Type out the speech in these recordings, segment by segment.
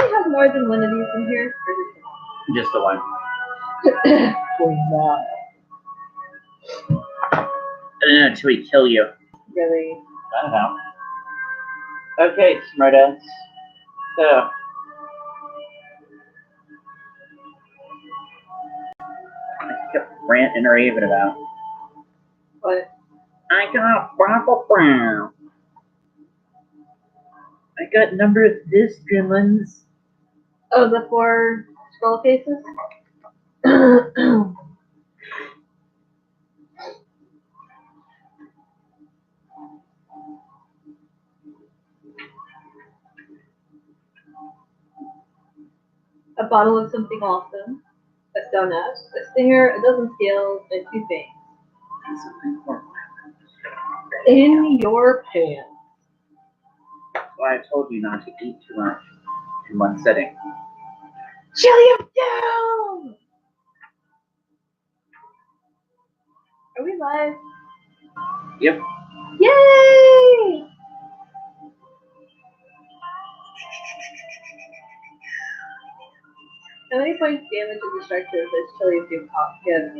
we have more than one of these in here? Just the one. For now. I don't know until we kill you. Really? I don't know. Okay, smartass. So. I kept ranting and raving about. What? I got Waffle Brown. I got number of this gremlins. Oh, the 4 scroll cases? A bottle of something awesome, a stone axe, a stinger, a dozen scales, and 2 things. In your pants. That's why I told you not to eat too much in one sitting. Chili up down! Are we live? Yep. Yay! How many points damage and destructive does chili do pop give?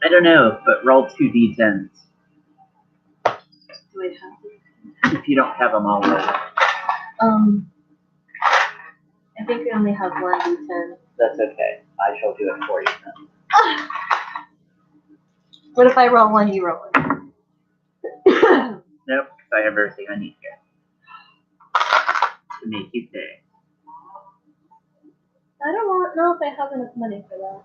I don't know, but roll 2 d10s. Do I have to? If you don't have them all roll. I think we only have 1 d10. That's okay. I shall do it for you then. What if I roll 1, you roll 1? Nope, because I have everything I need here. To make you pay. I don't know if I have enough money for that.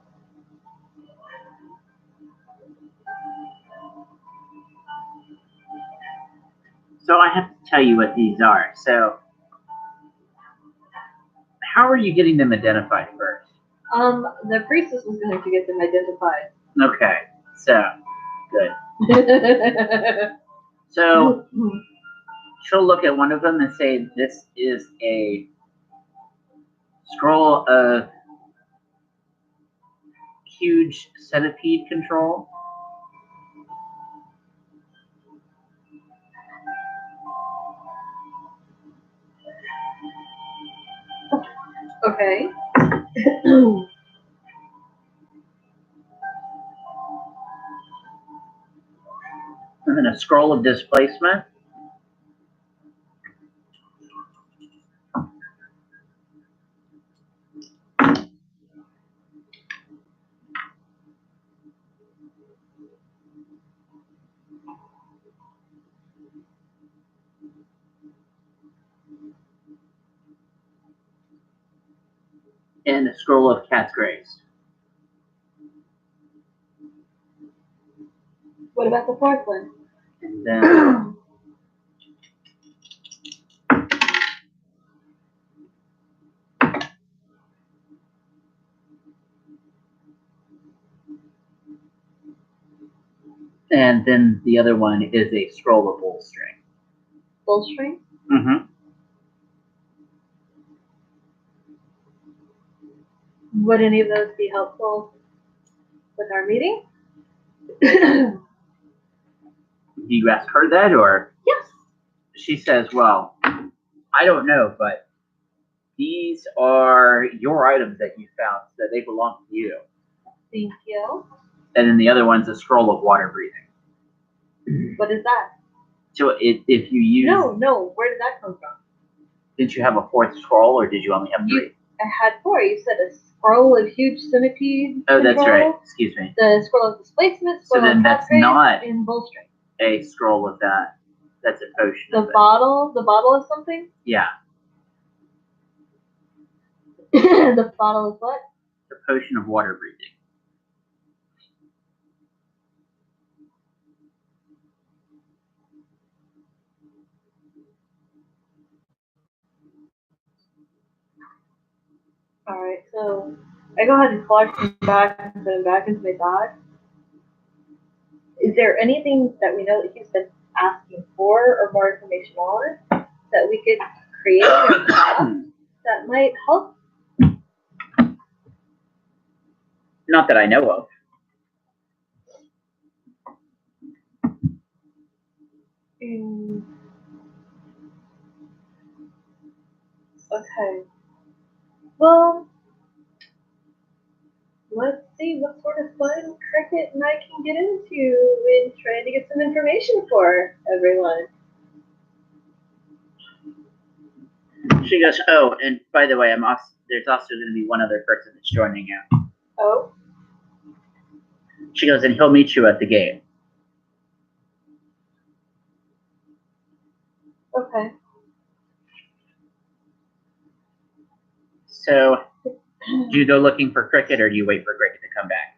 So I have to tell you what these are. So, how are you getting them identified first? The priestess was going to get them identified. Okay, so, good. So, she'll look at one of them and say, this is a scroll of huge centipede control. Okay. And then a scroll of displacement. And a scroll of cat's grace. What about the 4th one? And then and then the other one is a scroll of bull string. Bull string? Mm-hmm. Would any of those be helpful with our meeting? Do you ask her that, or? Yes. She says, well, I don't know, but these are your items that you found, so they belong to you. Thank you. And then the other one's a scroll of water breathing. What is that? So if you use... No. Where did that come from? Didn't you have a 4th scroll, or did you only have 3? I had 4. You said a scroll of huge centipede. Oh, that's control, right. Excuse me. The scroll of displacement. So then that's not in bull string. a scroll of that. That's a potion. The bottle of something? Yeah. The bottle of what? The potion of water breathing. Alright, so I go ahead and collect them back and put them back into my bag. Is there anything that we know that he's been asking for or more information on that we could create or craft that might help? Not that I know of. Okay. Well, let's see what sort of fun Cricket and I can get into in trying to get some information for everyone. She goes, oh, and by the way, there's also going to be one other person that's joining you. Oh, She goes, and he'll meet you at the gate. okay. So, do you go looking for Cricket, or do you wait for Cricket to come back?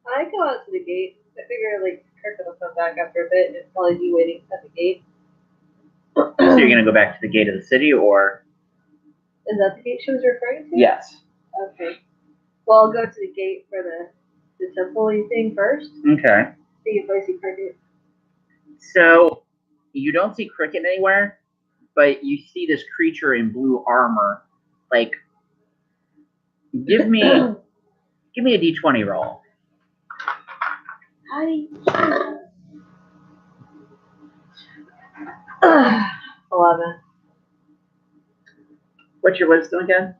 I go out to the gate. I figure like Cricket will come back after a bit and probably be waiting at the gate. So you're going to go back to the gate of the city, or? Is that the gate she was referring to? Yes. Okay. Well, I'll go to the gate for the temple-y thing first. Okay. See if I see Cricket. So, you don't see Cricket anywhere, but you see this creature in blue armor. Like, give me a d20 roll. Hi. 11. What's your wisdom again?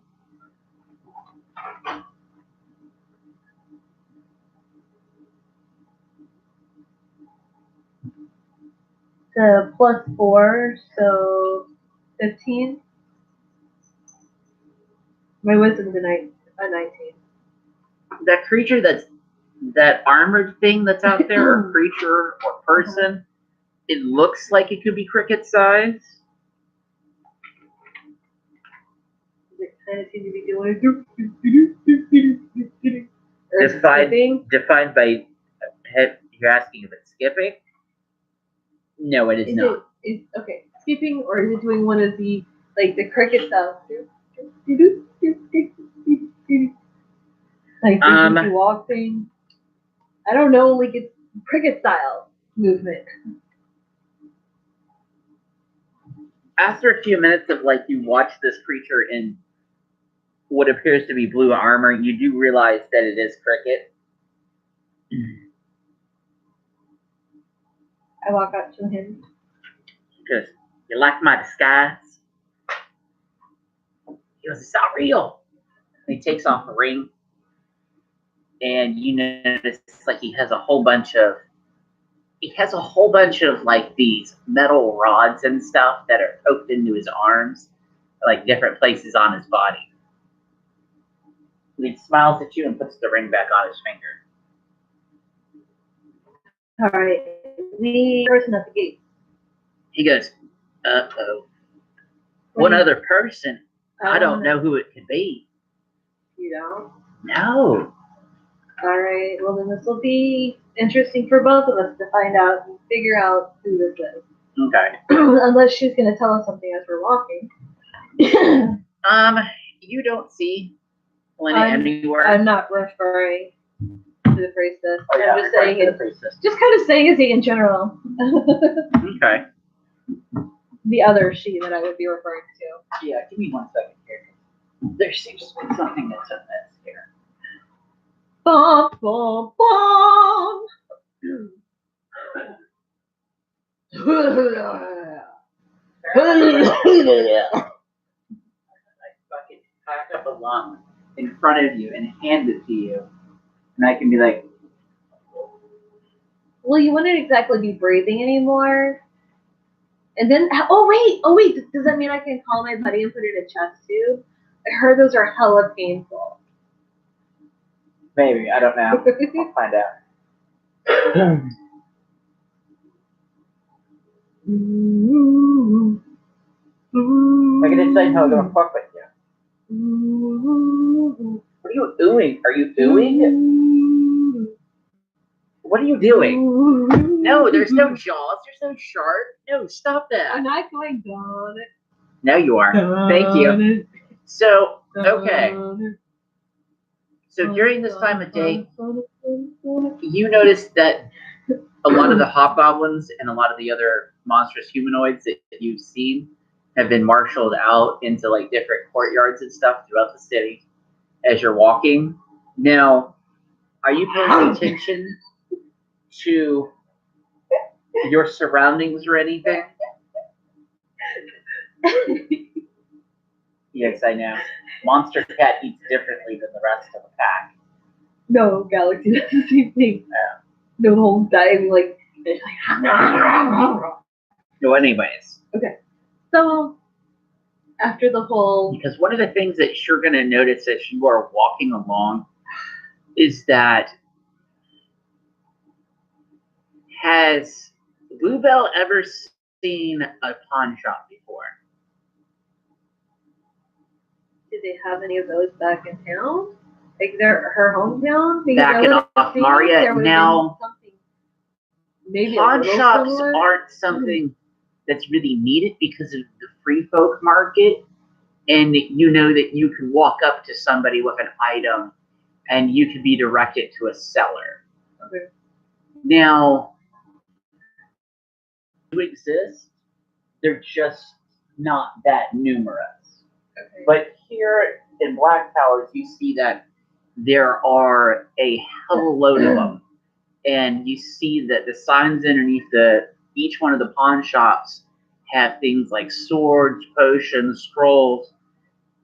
So +4, so 15. My wisdom's a 19. That creature that armored thing that's out there, or creature or person, it looks like it could be Cricket size. It kind of seems to be doing Defined by, you're asking if it's skipping? No, it is not. Okay, skipping, or is it doing one of the cricket sounds? Like the walk thing. I don't know, like it's cricket style movement. After a few minutes of you watch this creature in what appears to be blue armor, you do realize that it is Cricket. I walk up to him. Because you like my disguise? He goes, it's not real. And he takes off a ring, and you notice he has a whole bunch of these metal rods and stuff that are poked into his arms, different places on his body. He smiles at you and puts the ring back on his finger. All right, the person at the gate. He goes, uh-oh. One other person? I don't know who it could be. You don't? No. All right, well then this will be interesting for both of us to find out and figure out who this is. Okay. Unless she's going to tell us something as we're walking. You don't see Lena anywhere. I'm not referring to the priestess. Oh, yeah, I'm just saying it. Just kind of saying it in general. Okay. The other she that I would be referring to. Yeah, give me 1 second here. There seems to be something that's up that here. Bum, bum, bum. I fucking pack up a lump in front of you and hand it to you, and I can be like, well, you wouldn't exactly be breathing anymore. And then, oh wait, does that mean I can call my buddy and put it in a chest tube? I heard those are hella painful. maybe, I don't know. I'll find out. I can decide how I'm gonna fuck with you. What are you doing? Are you doing? What are you doing? No, there's no jaws. There's no shark. No, stop that. I'm not going down. Now you are. Thank you. So, okay. So during this time of day, you notice that a lot of the hobgoblins and a lot of the other monstrous humanoids that you've seen have been marshaled out into different courtyards and stuff throughout the city as you're walking. Now, are you paying attention to your surroundings or anything? Yes, I know. Monster Cat eats differently than the rest of the pack. No, Galaxy does the same thing. Yeah. No, the whole diving like it's like. No, anyways. Okay, so after the whole. Because one of the things that you're going to notice as you are walking along is that has Bluebell ever seen a pawn shop before? Did they have any of those back in town? Like her hometown? Because Back in Maria, now maybe pawn shops similar. aren't something that's really needed because of the free folk market, and you know that you can walk up to somebody with an item and you can be directed to a seller. Okay. Now, do exist, they're just not that numerous. Okay. But here in Black Towers, you see that there are a hell load of them. And you see that the signs underneath each one of the pawn shops have things like swords, potions, scrolls,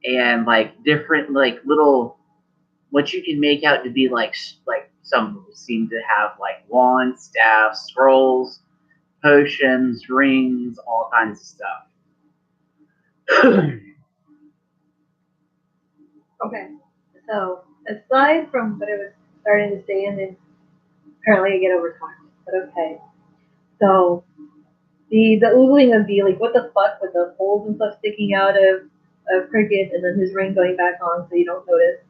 and like different like little what you can make out to be like some seem to have like wands, staffs, scrolls, potions, rings, all kinds of stuff. Okay, so aside from what I was starting to say, and then apparently I get overtalked, but okay. So the oogling of the like what the fuck with the holes and stuff sticking out of Cricket, and then his ring going back on so you don't notice.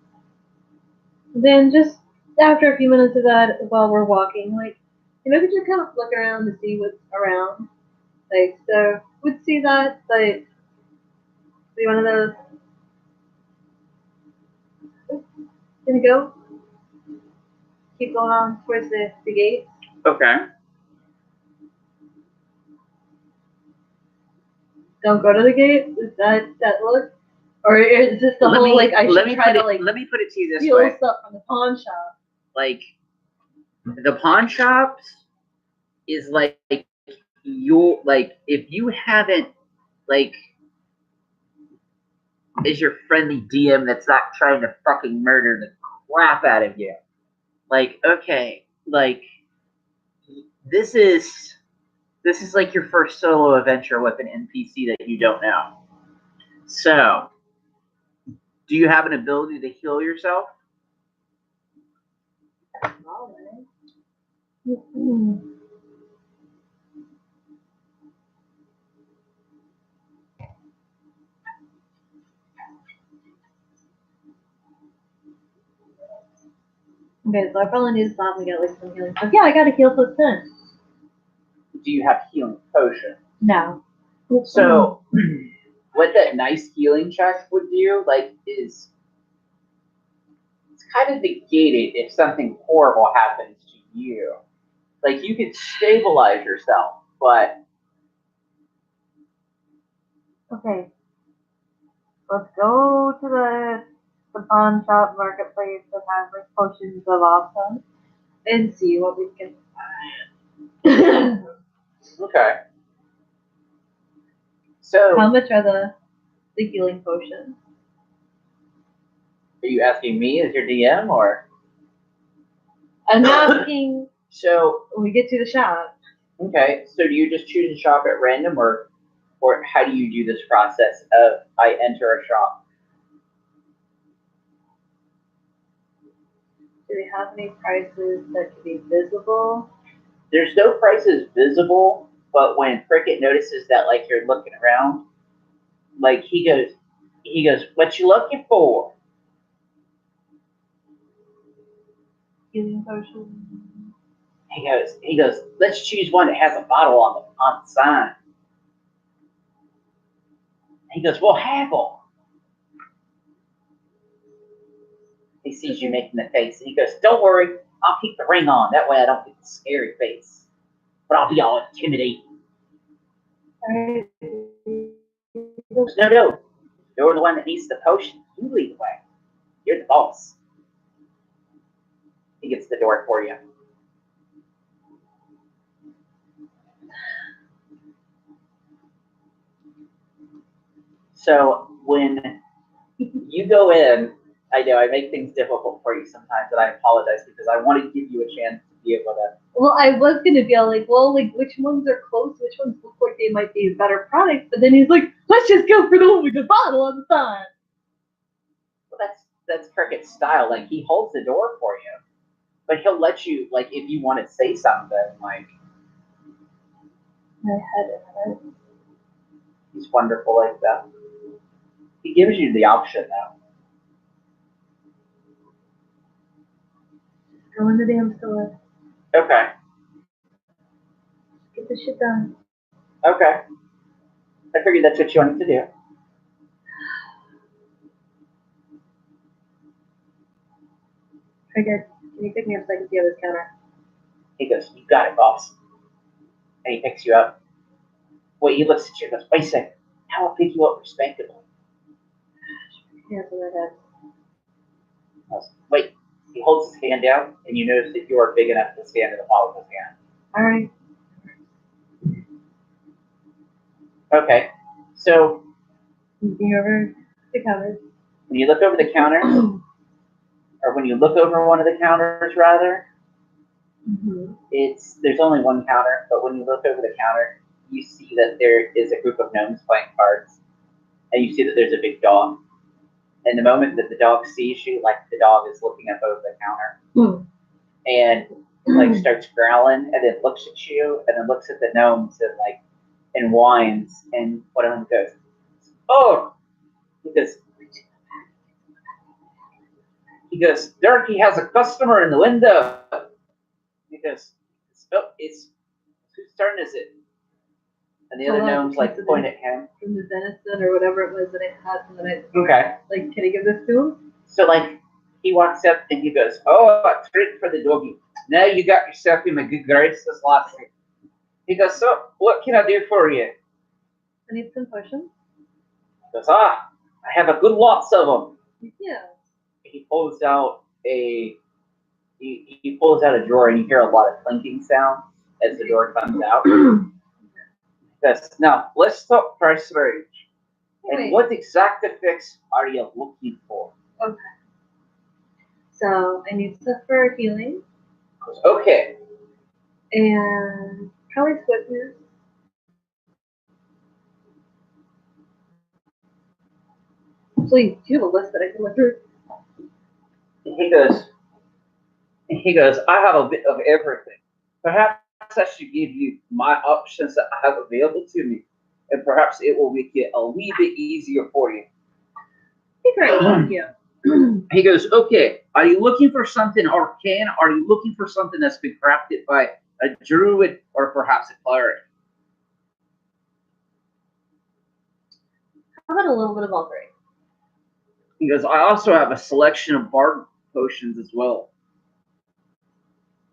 Then just after a few minutes of that, while we're walking, like you know, we just kind of look around to see what's around. Like so, would see that, but see one of those. Gonna go. Keep going on towards the gate. Okay. Don't go to the gate. Is that look? Or is this the whole like I should try to like let me put it to you this steal way. stuff from the pawn shop? Like the pawn shops is like you like if you haven't like is your friendly DM that's not trying to fucking murder the crap out of you. Like, okay, like this is like your first solo adventure with an NPC that you don't know. So, do you have an ability to heal yourself? Okay, so I probably need to stop and get like some healing stuff. Yeah, I got a heal plus 10. Do you have healing potion? No. So, what that nice healing check would do, like, is it's kind of negated if something horrible happens to you. Like, you could stabilize yourself, but Okay. Let's go to the pawn shop marketplace that has like potions of awesome and see what we can find. okay. So, How much are the healing potions? are you asking me as your DM, or? I'm asking So, when we get to the shop. okay, so do you just choose a shop at random, or how do you do this process of I enter a shop? Do they have any prices that can be visible? There's no prices visible, but when Cricket notices that like you're looking around, like he goes, "What you looking for?" Healing potions. He goes, "Let's choose one that has a bottle on the sign." He goes, "Well, haggle." He sees you making the face, and he goes, "Don't worry, I'll keep the ring on. That way I don't get the scary face, but I'll be all intimidating." Alright. No, you're the one that needs the potion. You lead the way. You're the boss. He gets the door for you. So when you go in. I know I make things difficult for you sometimes, and I apologize because I want to give you a chance to be able to. Well, I was gonna be all like, well, like which ones are close, which ones look like they might be better products, but then he's like, let's just go for the one with the bottle on the side. Well, that's Cricket's style. Like he holds the door for you, but he'll let you like if you want to say something like. My head hurts. He's wonderful like that. He gives you the option now. Go in the damn store. Okay. Get this shit done. Okay. I figured that's what you wanted to do. Very good. Can you pick me up so I can see on this counter? He goes, you got it, boss. And he picks you up. Wait, he looks at you and goes, wait a second. How I'll pick you up respectably. Hands on my head. Wait, he holds his hand down, and you notice that you are big enough to stand in the palm of his hand. All right. Okay, so Looking over the counter. when you look over the counter, or when you look over one of the counters, rather, there's only one counter, but when you look over the counter, you see that there is a group of gnomes playing cards, and you see that there's a big dog. And the moment that the dog sees you, like the dog is looking up over the counter, and like starts growling, and then looks at you, and then looks at the gnomes and whines, and one of them goes, "Oh," he goes, "Durkee has a customer in the window." He goes, "Oh, it's whose turn is it?" And the other gnomes like point at him. From the venison or whatever it was that I had from the night. Okay. Like, can I give this to him? So like he walks up and he goes, "Oh, a treat for the doggy. Now you got yourself in my good graces last week." He goes, "So what can I do for you?" I need some potions. He goes, "I have a good lots of them." Yeah. He pulls out a drawer and you hear a lot of clinking sounds as the door comes out. Now let's talk price range. And what exact effects are you looking for? Okay. So I need stuff for healing. Okay. And probably swiftness. Please, do you have a list that I can look through? He goes, "I have a bit of everything. Perhaps I should give you my options that I have available to me, and perhaps it will make it a wee bit easier for you." Great, thank you. He goes, "Okay, are you looking for something arcane? Are you looking for something that's been crafted by a druid or perhaps a cleric?" How about a little bit of all three? He goes, "I also have a selection of bard potions as well."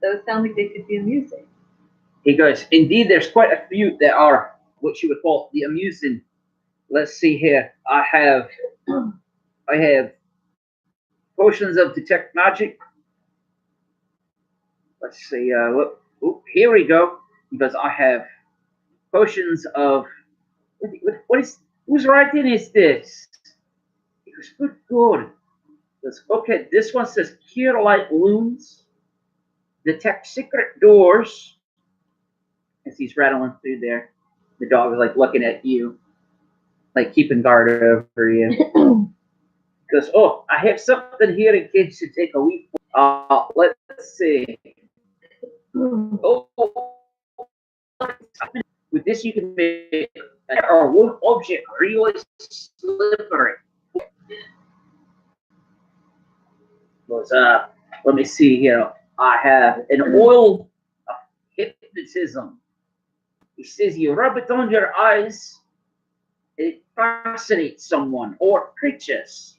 Those sound like they could be amusing. He goes, "Indeed, there's quite a few that are what you would call the amusing. Let's see here. I have potions of detect magic. Let's see. Here we go. Because I have potions of whose writing is this?" He goes, "Good God." He goes, "Okay, this one says cure light wounds, detect secret doors." As he's rattling through there, the dog is like looking at you, like keeping guard over you. He goes, "Oh, I have something here in case you take a week. Let's see. Oh, with this you can make one object really slippery." Goes, let me see here. I have an oil of hypnotism. He says you rub it on your eyes, it fascinates someone or creatures.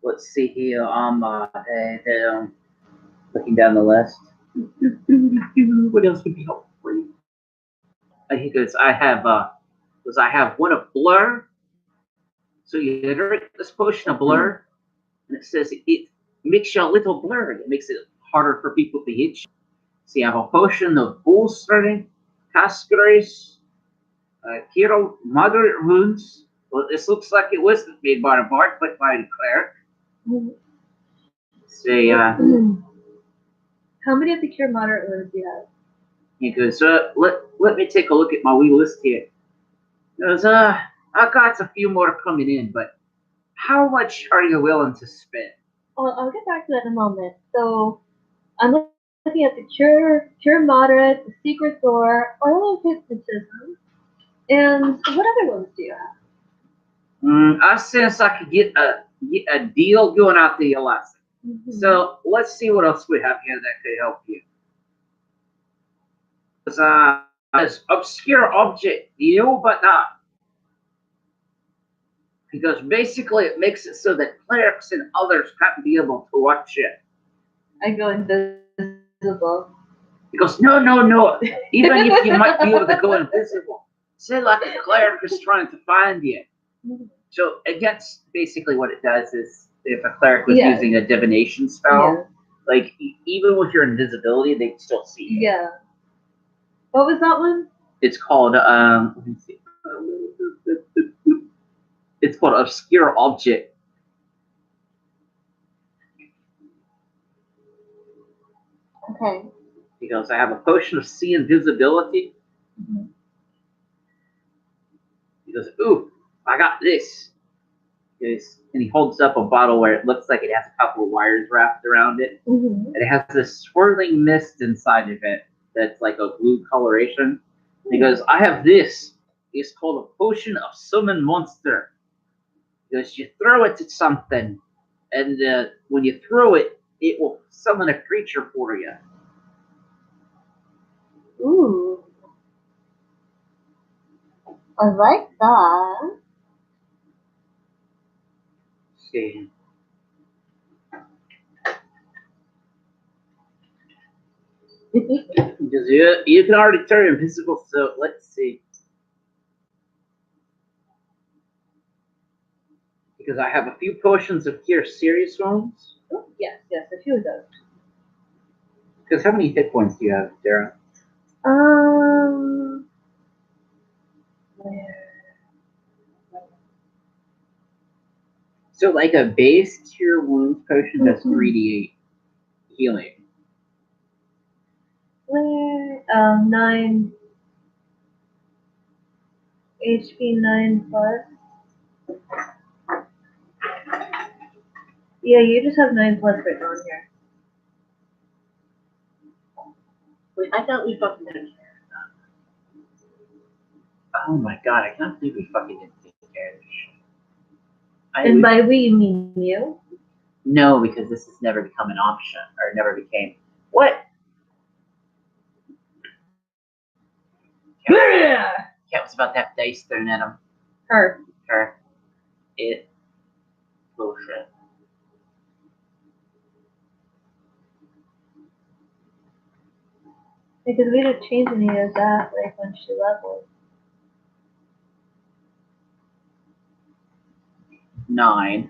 Let's see here. I'm looking down the list. What else could be helpful for you? He goes, I have one of blur. So you drink this potion of blur, and it says it makes you a little blurry. It makes it harder for people to hit you. So you have a potion of bolstering, cask grace, cure moderate wounds, Well, this looks like it wasn't made by the bard, but by the cleric. Say, How many of the cure moderate wounds do you have? he goes, let me take a look at my wee list here. He goes, I got a few more coming in, but how much are you willing to spend? Well, I'll get back to that in a moment. So, I'm looking at the cure moderate, the secret door, oil of hypnotism, and what other ones do you have? I sense I could get a deal going out there, Lassie. So let's see what else we have here that could help you. As obscure object deal, but not. Because basically it makes it so that clerics and others can't be able to watch it. I go invisible. He goes, no. Even if you might be able to go invisible, say like a cleric is trying to find you. So against basically what it does is if a cleric was using a divination spell, like even with your invisibility, they can still see you. Yeah. What was that one? It's called let me see. It's called obscure object. Okay. He goes, I have a potion of see invisibility. He goes, ooh, I got this. And he holds up a bottle where it looks like it has a couple of wires wrapped around it. And it has this swirling mist inside of it that's like a blue coloration. He goes, I have this. It's called a potion of summon monster. He goes, you throw it at something, and when you throw it, it will summon a creature for you. Ooh. I like that. See. Because you can already turn invisible, so let's see. Because I have a few potions of cure serious wounds. Oh, yes, a few of those. Because how many hit points do you have, Dara? So like a base cure wounds potion does 3d8 healing. 9 HP 9 plus. Yeah, you just have 9 plus right on here. Wait, I thought we fucking did. Oh my god, I can't believe we fucking didn't take care of this shit. And by we, you mean you? No, because this has never become an option, or never became. What? Cat was about to have dice thrown at him. Her. It. Bullshit. Because we didn't change any of that, like, when she leveled. 9.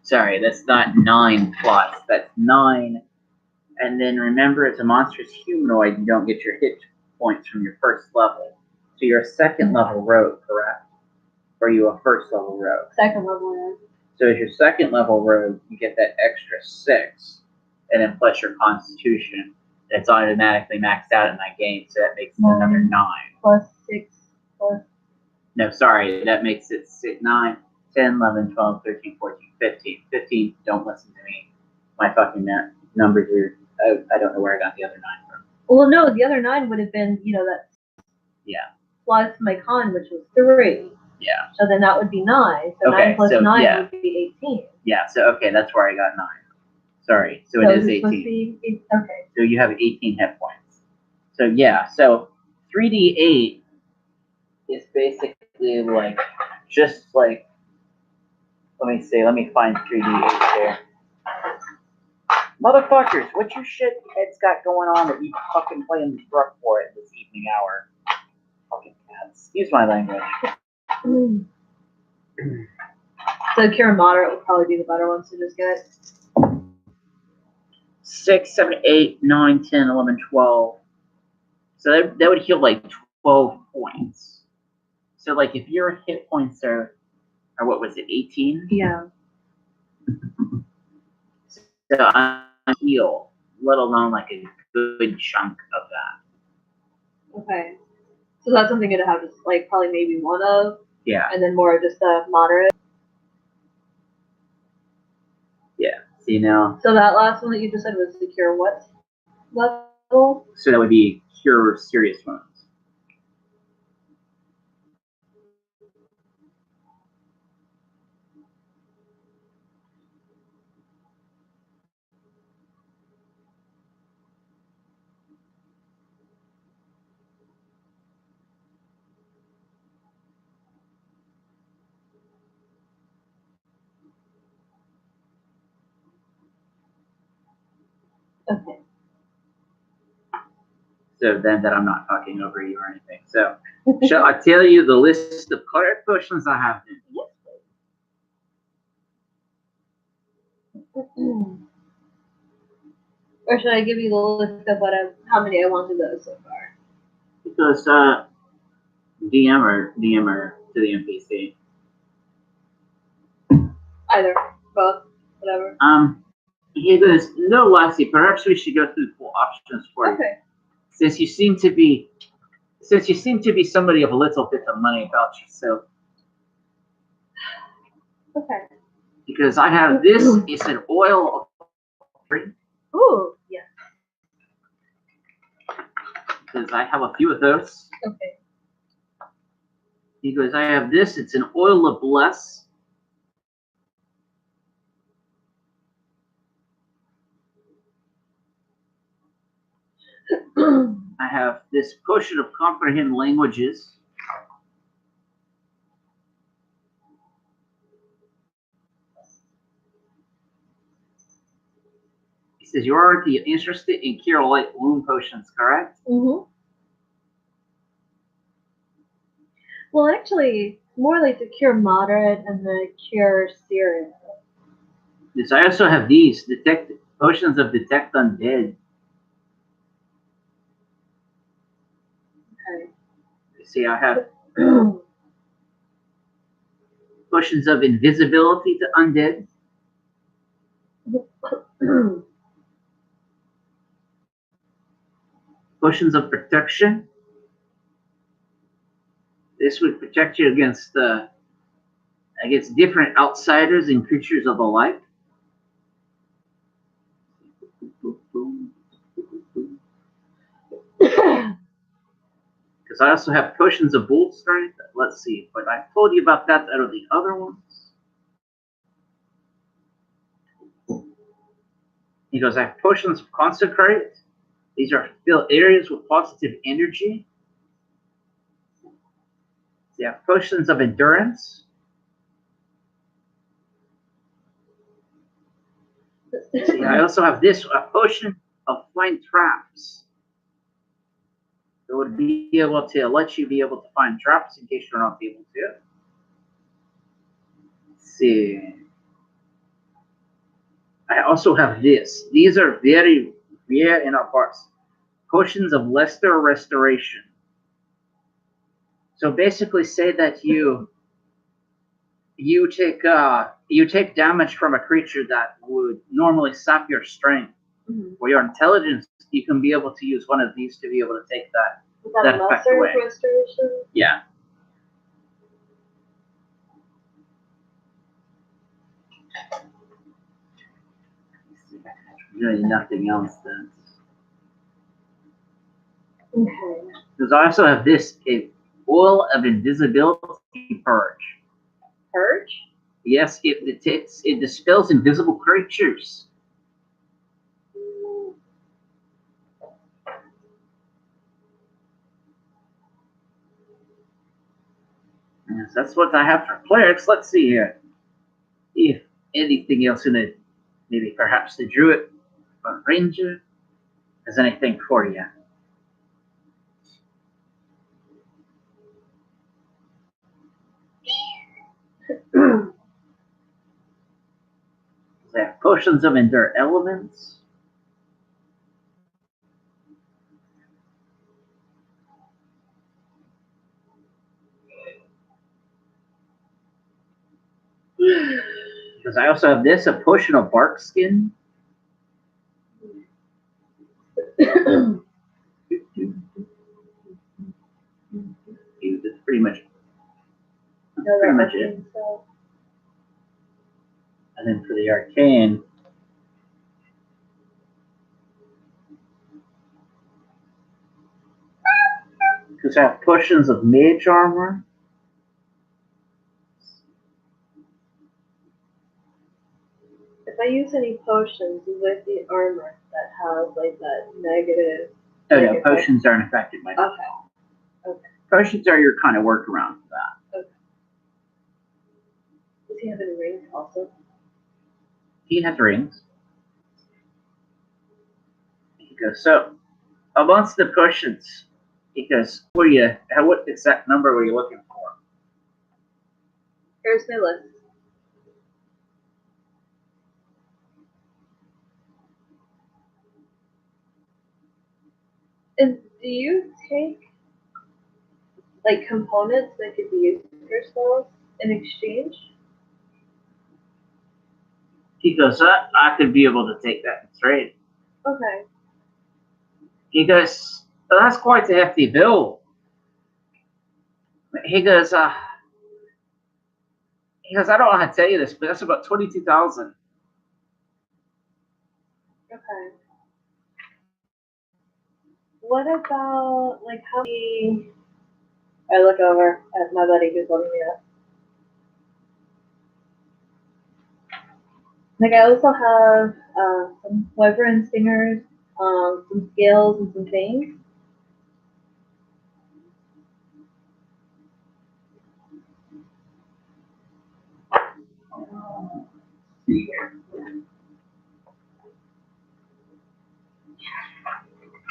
Sorry, that's not 9 plus. That's 9. And then remember, it's a monstrous humanoid. You don't get your hit points from your first level. So you're a second level rogue, correct? Or are you a first level rogue? Second level rogue. So as your second level rogue, you get that extra 6. And then plus your constitution. That's automatically maxed out in my game. So that makes it another 9. Plus 6. Plus. No, sorry. That makes it 6, 9, 10, 11, 12, 13, 14, 15. 15, don't listen to me. My fucking numbers are, I don't know where I got the other 9 from. Well, no, the other 9 would have been, that. Yeah. Plus my con, which was 3. Yeah. So then that would be 9. So okay, 9 plus so, 9 yeah. would be 18. Yeah, so, okay, that's where I got 9. Sorry, so it is 18. Okay. So you have 18 hit points. So, yeah, so 3d8 is basically like, just like, let me find 3d8 here. Motherfuckers, what your shit head's got going on that you fucking playing the truck for it this evening hour? Fucking cats. Excuse my language. So Cure Moderate would probably be the better one to just get. 6, 7, 8, 9, 10, 11, 12. So that would heal like 12 points. So like if your hit points are what was it, 18? Yeah. So I heal, let alone like a good chunk of that. Okay. So that's something you'd have just like probably maybe one of, Yeah. and then more just a moderate. Yeah. See now. So that last one that you just said was secure what level? So that would be cure serious wounds. Okay. So then that I'm not talking over you or anything. So shall I tell you the list of cleric potions I have? Yes, please. Or should I give you the list of how many I wanted those so far? Because DM or to the NPC. Either, both, whatever. He goes, no, Lassie, perhaps we should go through the full options for you. Okay. Since you seem to be somebody of a little bit of money about you, so Okay. because I have this, it's an oil of drink. Ooh, yes. Because I have a few of those. Okay. He goes, I have this, it's an oil of bless. I have this potion of comprehend languages. He says, you are interested in cure light wound potions, correct? Mm-hmm. Well, actually, more like the cure moderate and the cure serious. Yes, I also have these potions of detect undead. Okay. See, I have potions of invisibility to undead. Potions of protection. This would protect you against different outsiders and creatures of the light. Because I also have potions of bolt strength. Let's see, but I told you about that out of the other ones. He goes, I have potions of consecrate. These are fill areas with positive energy. They have potions of endurance. See, I also have a potion of find traps. It would be able to let you be able to find traps in case you're not able to. Let's see. I also have this. These are very rare in our parts. Potions of Lesser Restoration. So basically say that you take damage from a creature that would normally sap your strength or your intelligence. You can be able to use one of these to be able to take that. Is that a effect lesser away. restoration? Yeah. Really nothing else then. Okay. Because I also have this oil of invisibility purge. Purge? Yes, it dispels invisible creatures. Yes, that's what I have for clerics. Let's see here. If anything else in it, maybe perhaps the druid or ranger has anything for you. They have potions of endure elements. Because I also have this, a potion of bark skin. That's pretty much it. So. And then for the arcane, because I have potions of mage armor. If I use any potions with the armor that has like that negative. Oh no, potions aren't affected by that. Okay. Okay. Potions are your kind of workaround for that. Okay. Does he have any rings also? He has rings. He goes, so amongst the potions, he goes, what exact number were you looking for? Here's my list. And do you take like components that could be used for spells in exchange? He goes, I could be able to take that in trade. Okay. He goes, well, that's quite a hefty bill. He goes, I don't know how to tell you this, but that's about 22,000. Okay. What about like how many? I look over at my buddy who's holding me up. Like I also have some wyvern stingers, some scales, and some things.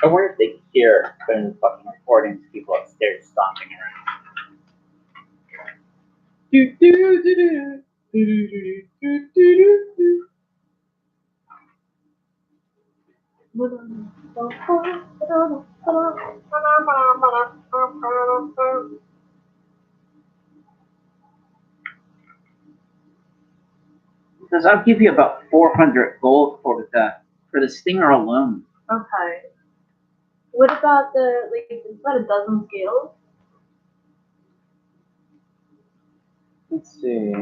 I wonder if they can hear the fucking recordings, people upstairs stomping around. Do do do do do do do do do. Because I'll give you about 400 gold for the stinger alone. Okay. What about it's about a dozen scales? Let's see.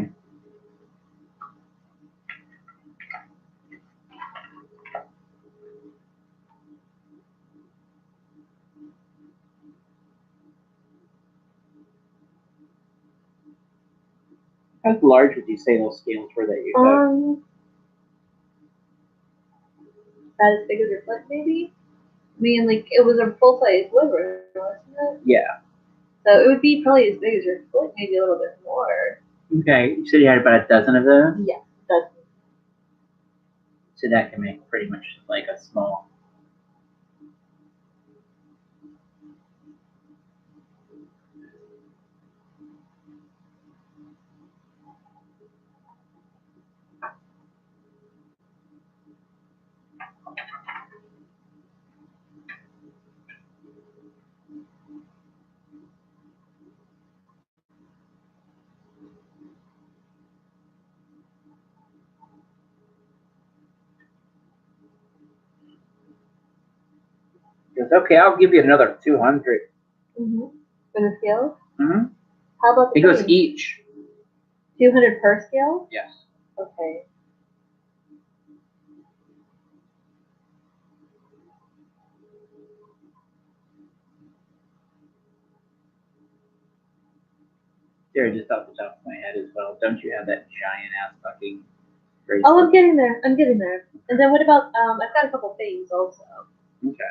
How large would you say those scales were that you had? About as big as your foot, maybe? I mean, like, it was a full-size liver, wasn't it? Yeah. So it would be probably as big as your foot, maybe a little bit more. Okay, you said you had about a dozen of those? Yeah, dozen. So that can make pretty much like a small. He goes, okay, I'll give you another 200. Mm-hmm. For the scales? Mm-hmm. How about the He goes, each. 200 per scale? Yes. Okay. Here, just off the top of my head as well. Don't you have that giant ass fucking bracelet? Oh, I'm getting there. I'm getting there. And then what about, I've got a couple things also. Okay.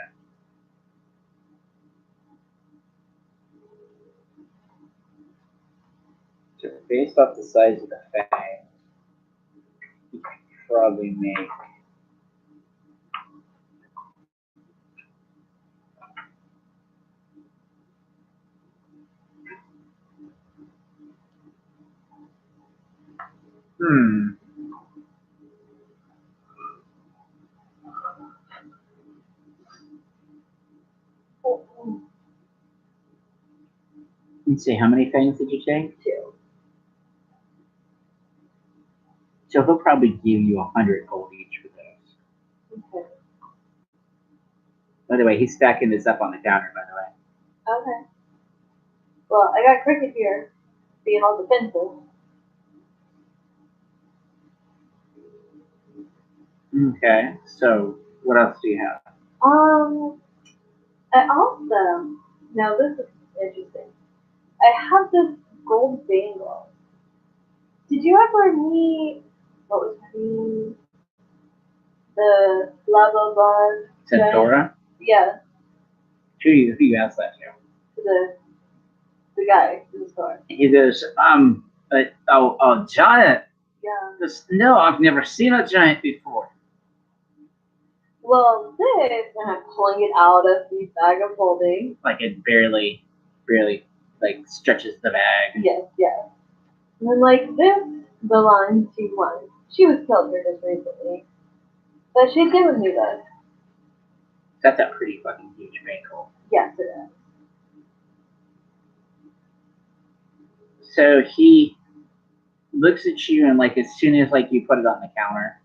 So based off the size of the fang, you could probably make Let's see, how many fangs did you take? 2. So he'll probably give you 100 gold each for those. Okay. By the way, he's stacking this up on the counter, by the way. Okay. Well, I got Cricket here, being all defensive. Okay, so what else do you have? I also, now this is interesting. I have this gold bangle. Did you ever meet, what was her name? The lava bug? Centaura? Yeah, Who you asked that to? the guy in the store. He goes, a giant? Yeah. No, I've never seen a giant before. Well, this, and I'm pulling it out of the bag of holding. Like it barely, like stretches the bag. Yes, yes. And then, like, this belongs to one. She was killed here just recently. But she's given me this. That's a pretty fucking huge bangle. Yes, it is. So he looks at you and like as soon as like you put it on the counter,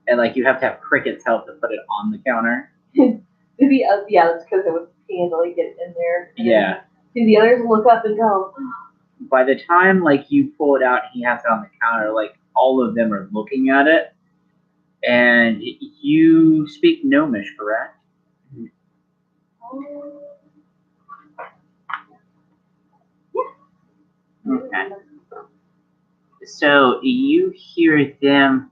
and like you have to have Cricket's help to put it on the counter. Maybe, yeah, that's because it was painfully get in there. Yeah. Do the others look up and go, By the time like you pull it out and he has it on the counter, like all of them are looking at it. And you speak Gnomish, correct? oh. Okay. So you hear them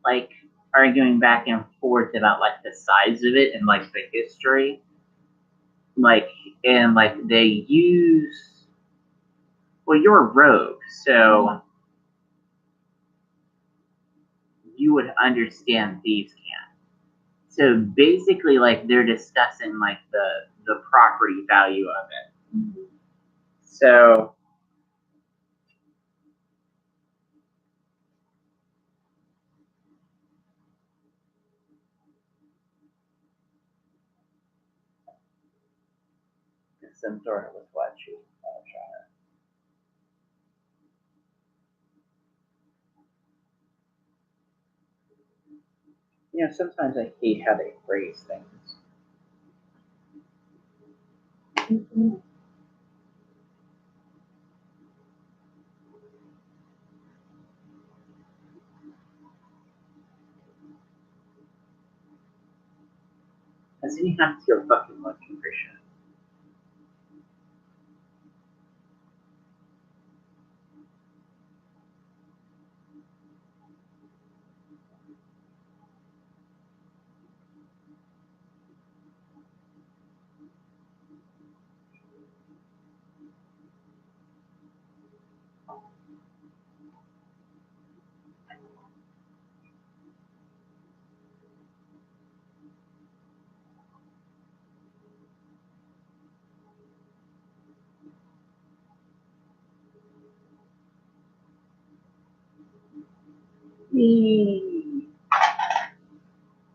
like arguing back and forth about like the size of it and like the history. Like and like they use well you're a rogue, so you would understand thieves can. So basically like they're discussing like the property value of it. Mm-hmm. So some sort of what you trying. You know, sometimes I hate how they phrase things. Mm-hmm. Doesn't he have to go fucking looking for shit?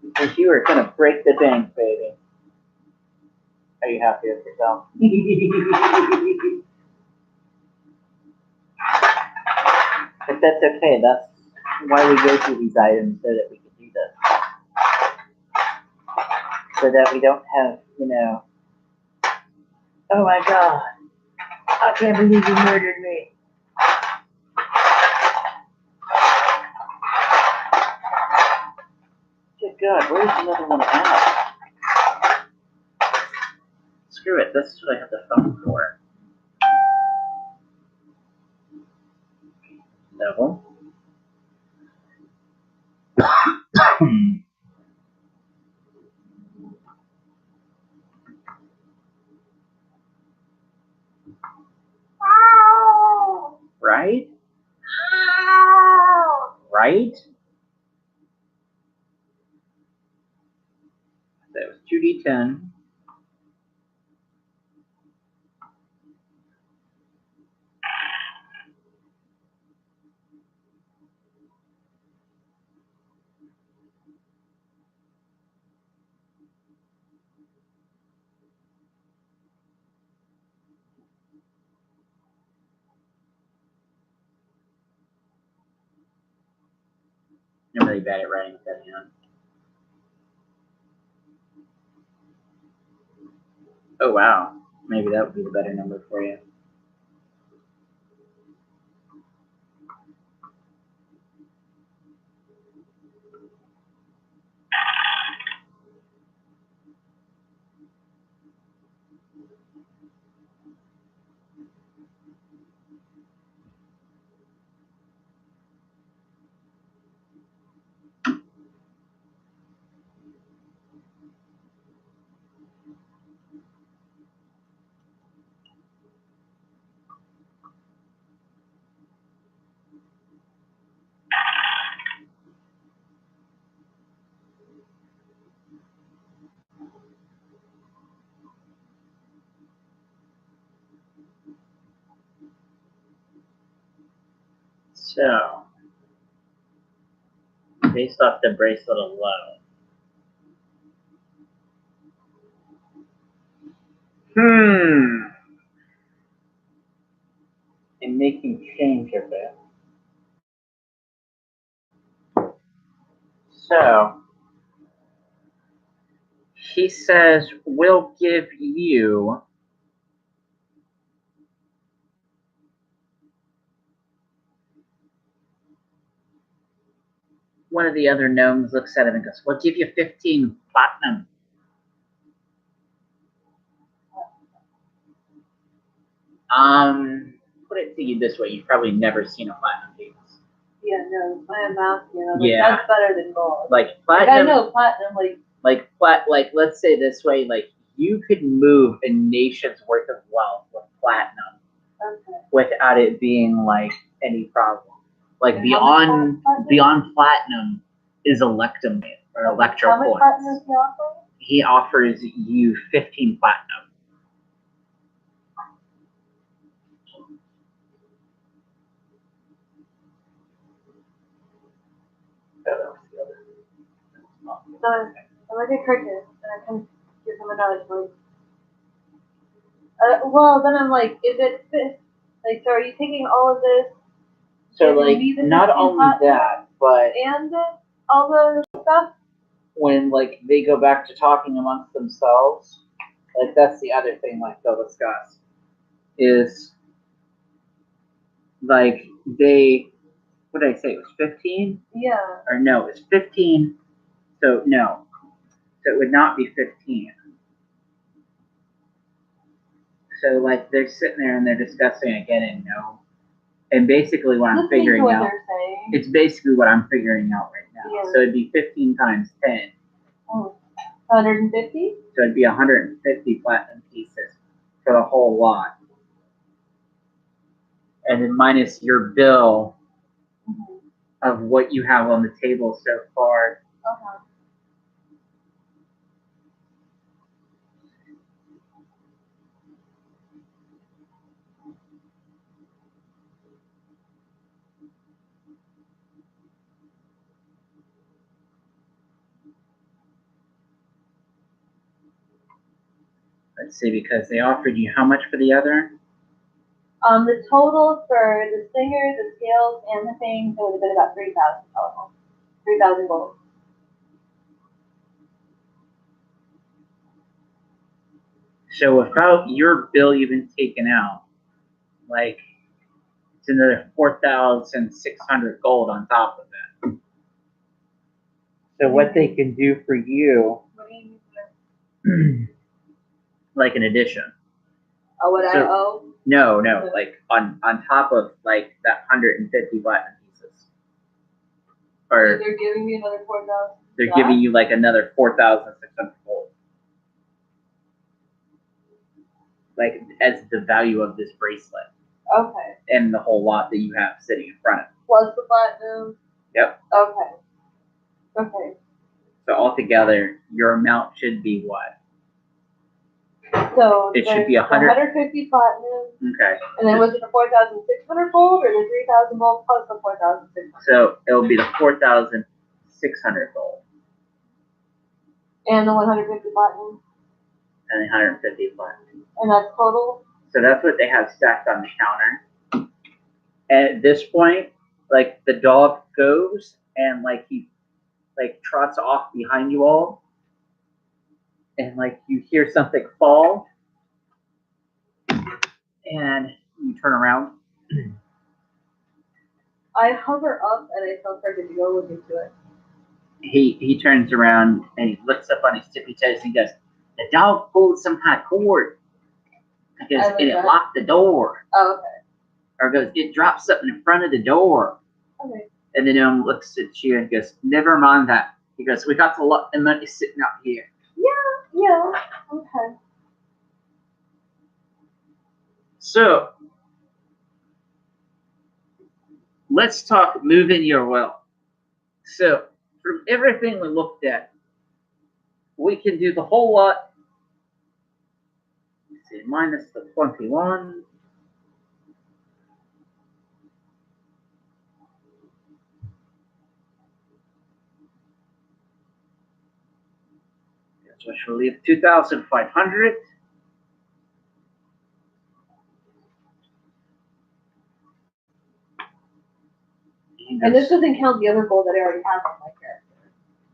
Because you were gonna break the bank, baby. Are you happy with yourself? But that's okay. That's why we go through these items so that we can do this. So that we don't have, you know, oh my god, I can't believe you murdered me. Good God, where's another one at? Screw it, that's what I have the phone for. No. Right? Right? That was 2d10. I'm really bad at writing with that hand. Oh wow, maybe that would be the better number for you. So, based off the bracelet alone. And making change of it. So, he says, we'll give you one of the other gnomes looks at him and goes, we'll give you 15 platinum. Put it to you this way, you've probably never seen a platinum piece. Yeah, no, I am asking. I'm Yeah. Like, that's better than gold. Like Like, platinum, I know platinum, like let's say this way, like you could move a nation's worth of wealth with platinum okay. without it being like any problem. Like And how much beyond platinum is electrum or electro How much points. platinum is he offering? He offers you 15 platinum. So, I like a Kirkus, and I can give him another choice. Well, then I'm like, is it this? Like, so are you taking all of this So and like leaving not this in only platinum that, but and all the stuff? when like they go back to talking amongst themselves, like that's the other thing like they'll discuss is like they, what did I say, it was 15? Yeah. Or no, it's 15, so no, so it would not be 15. So like they're sitting there and they're discussing again and no, and basically what I'm Listening to figuring what out, they're saying. it's basically what I'm figuring out right now. Yeah. So it'd be 15 times 10. Oh, 150? So it'd be 150 platinum pieces for the whole lot. And then minus your bill of what you have on the table so far. Uh-huh. Let's see, because they offered you how much for the other? The total for the singer, the scales, and the thing, so it would have been about 3,000 total. 3,000 gold. So without your bill even taken out, like it's another 4,600 gold on top of it. So what they can do for you, What do you mean? like an addition. Oh, what So- I owe? No, like on top of like that 150 platinum pieces. Or They're giving me another 4,000. they're giving you like another 4,600 gold. Like as the value of this bracelet Okay. and the whole lot that you have sitting in front of you. Plus the platinum? Yep. Okay. Okay. So altogether, your amount should be what? So It should there's be 100 150 platinum, Okay. and then was it the 4,600 gold or the 3,000 gold plus the 4,600? So it'll be the 4,600 gold And the 150 platinum, and the 150 platinum. and that's total? So that's what they have stacked on the counter. And at this point, like the dog goes and like he like trots off behind you all, and like you hear something fall, and you turn around. I hover up and I tell Fred to go look into it. He turns around and he looks up on his tippy toes and he goes, "The dog pulled some kind of cord." He goes, "And it locked the door." Oh, okay. Or goes, "It dropped something in front of the door." Okay. And the gnome looks at you and goes, "Never mind that." He goes, "We got the lot of money sitting out here." Yeah, okay. So, let's talk moving your well. So, from everything we looked at, we can do the whole lot. Let's see, minus the 21. So I shall leave 2,500. And this doesn't count the other goal that I already have on my character.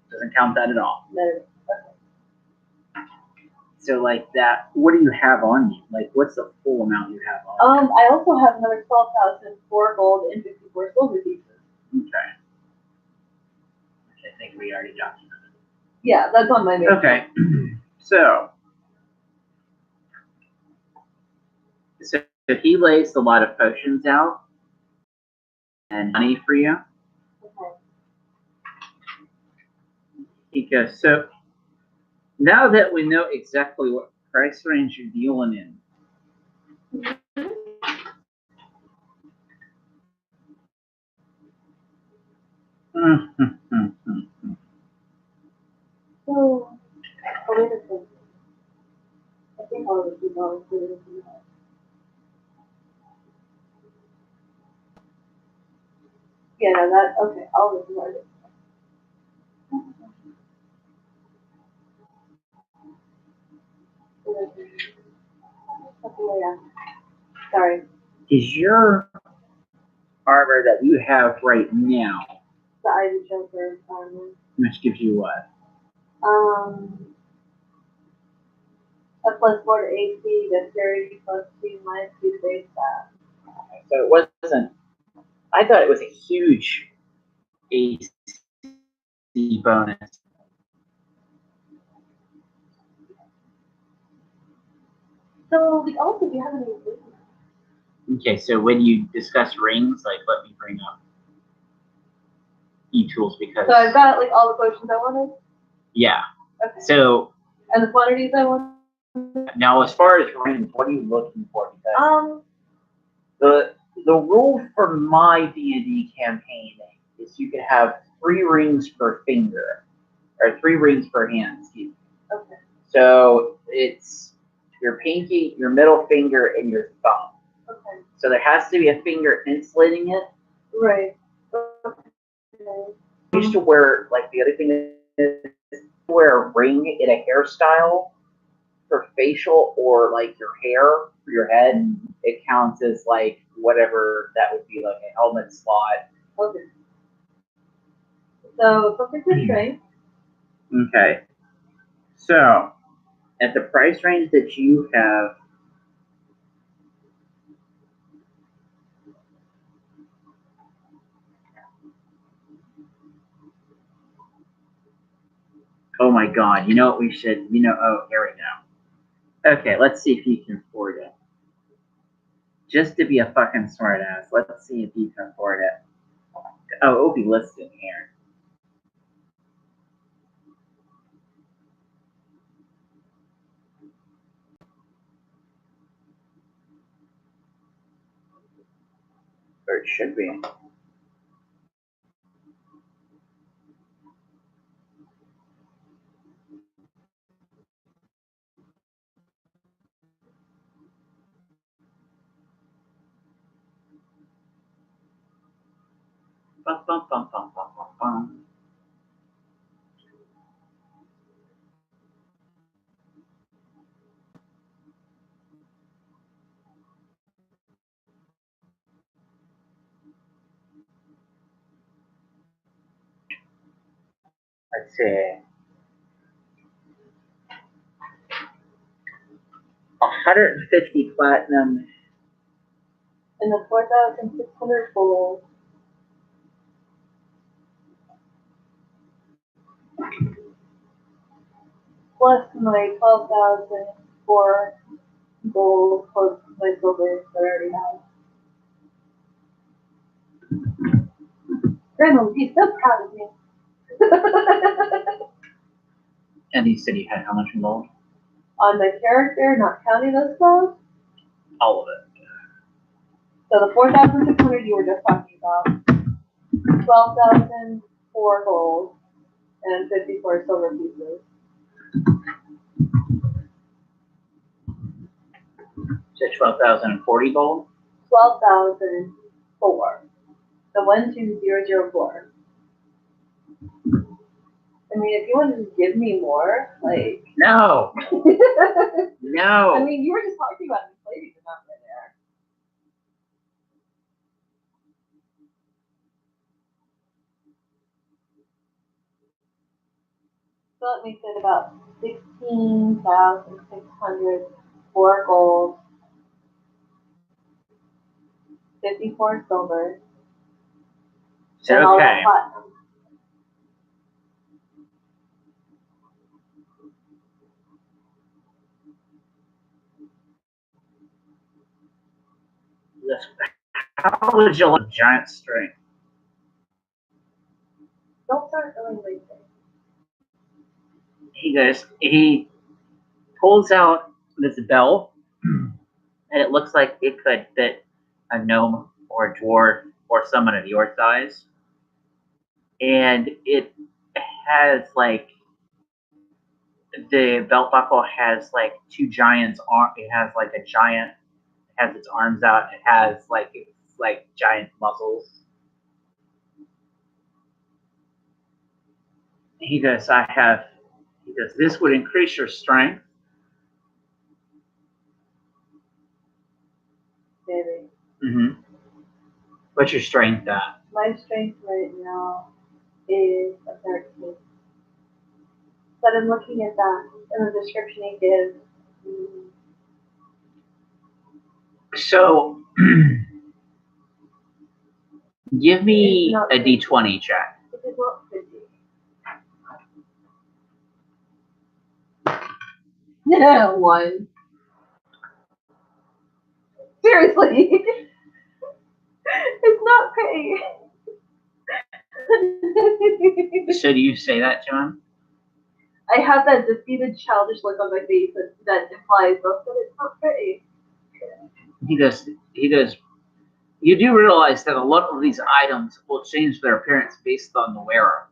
Doesn't count that at all. No. Okay. So like that, what do you have on you? Like what's the full amount you have on I also have another 12,000, 4 gold and 54 silver pieces. you? Okay. Which I think we already documented. Yeah, that's on my main. Okay. So he lays a lot of potions out and money for you. Okay. He goes, so now that we know exactly what price range you're dealing in, So, oh, wait a second. I think all of the people are included in that. Yeah, no, that, okay, all of them are. Okay, yeah. Sorry. is your armor that you have right now, The Ivy Joker armor. which gives you what? A +4 to AC, dexterity +2, -2 to base stat. So it wasn't, I thought it was a huge AC bonus. So we also do have any business. Okay, so when you discuss rings, like let me bring up e-tools because So I've got like all the potions I wanted. yeah. Okay. So And the quantities I wanted. now as far as rings, what are you looking for? Because The rule for my D&D campaign is you can have 3 rings per finger, or 3 rings per hand, excuse me. Okay. So it's your pinky, your middle finger, and your thumb. Okay. So there has to be a finger insulating it. Right. Okay. I used to wear, like the other thing is, wear a ring in a hairstyle for facial or like your hair for your head. It counts as like whatever that would be, like a helmet slot. Okay. So something for strength. Okay. So at the price range that you have, oh my god, you know what we should, oh, here we go. Okay, let's see if you can afford it. Just to be a fucking smartass, let's see if you can afford it. Oh, it'll be listed here. Or it should be. Bum, bum, bum, bum, bum, bum, bum. let's see, 150 platinum. And the 4,600 gold. Plus my 12,000 for gold, plus my silver that I already have. Grandma would be so proud of me. And you said you had how much in gold? On my character, not counting those clothes. All of it. So the 4,600 you were just talking about, 12,000 for gold, and 54 silver pieces. So 12,040 gold? 12,004. So 12004. I mean, if you wanted to give me more, like. No, I no. mean, you were just talking about inflating the number there. So that makes it about 16,600 for gold, 54 silver, and all the Okay. platinum. How would you like giant strength? Don't start feeling lazy. He pulls out this bell, and it looks like it could fit a gnome or a dwarf or someone of your size. And it has like, the belt buckle has like two giants arm. It has like a giant, has its arms out. It has like giant muscles. He goes, this would increase your strength. Maybe. Mm-hmm. What's your strength at? My strength right now is a 13. But I'm looking at that in the description he gives. So, give me It's not a pretty. d20 check. It is not pretty. Yeah, 1. Seriously. It's not pretty. So do you say that to him? I have that defeated childish look on my face that implies that it's not pretty. He goes, you do realize that a lot of these items will change their appearance based on the wearer.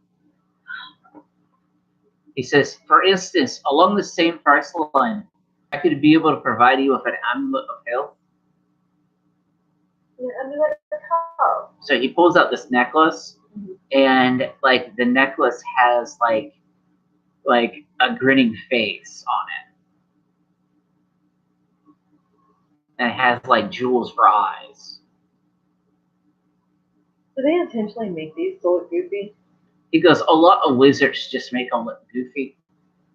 He says, for instance, along the same price line, I could be able to provide you with an amulet of health. Yeah, I mean, like, how? So he pulls out this necklace, and like the necklace has like a grinning face on it, and it has like jewels for eyes. Do they intentionally make these so look goofy? He goes, a lot of wizards just make them look goofy.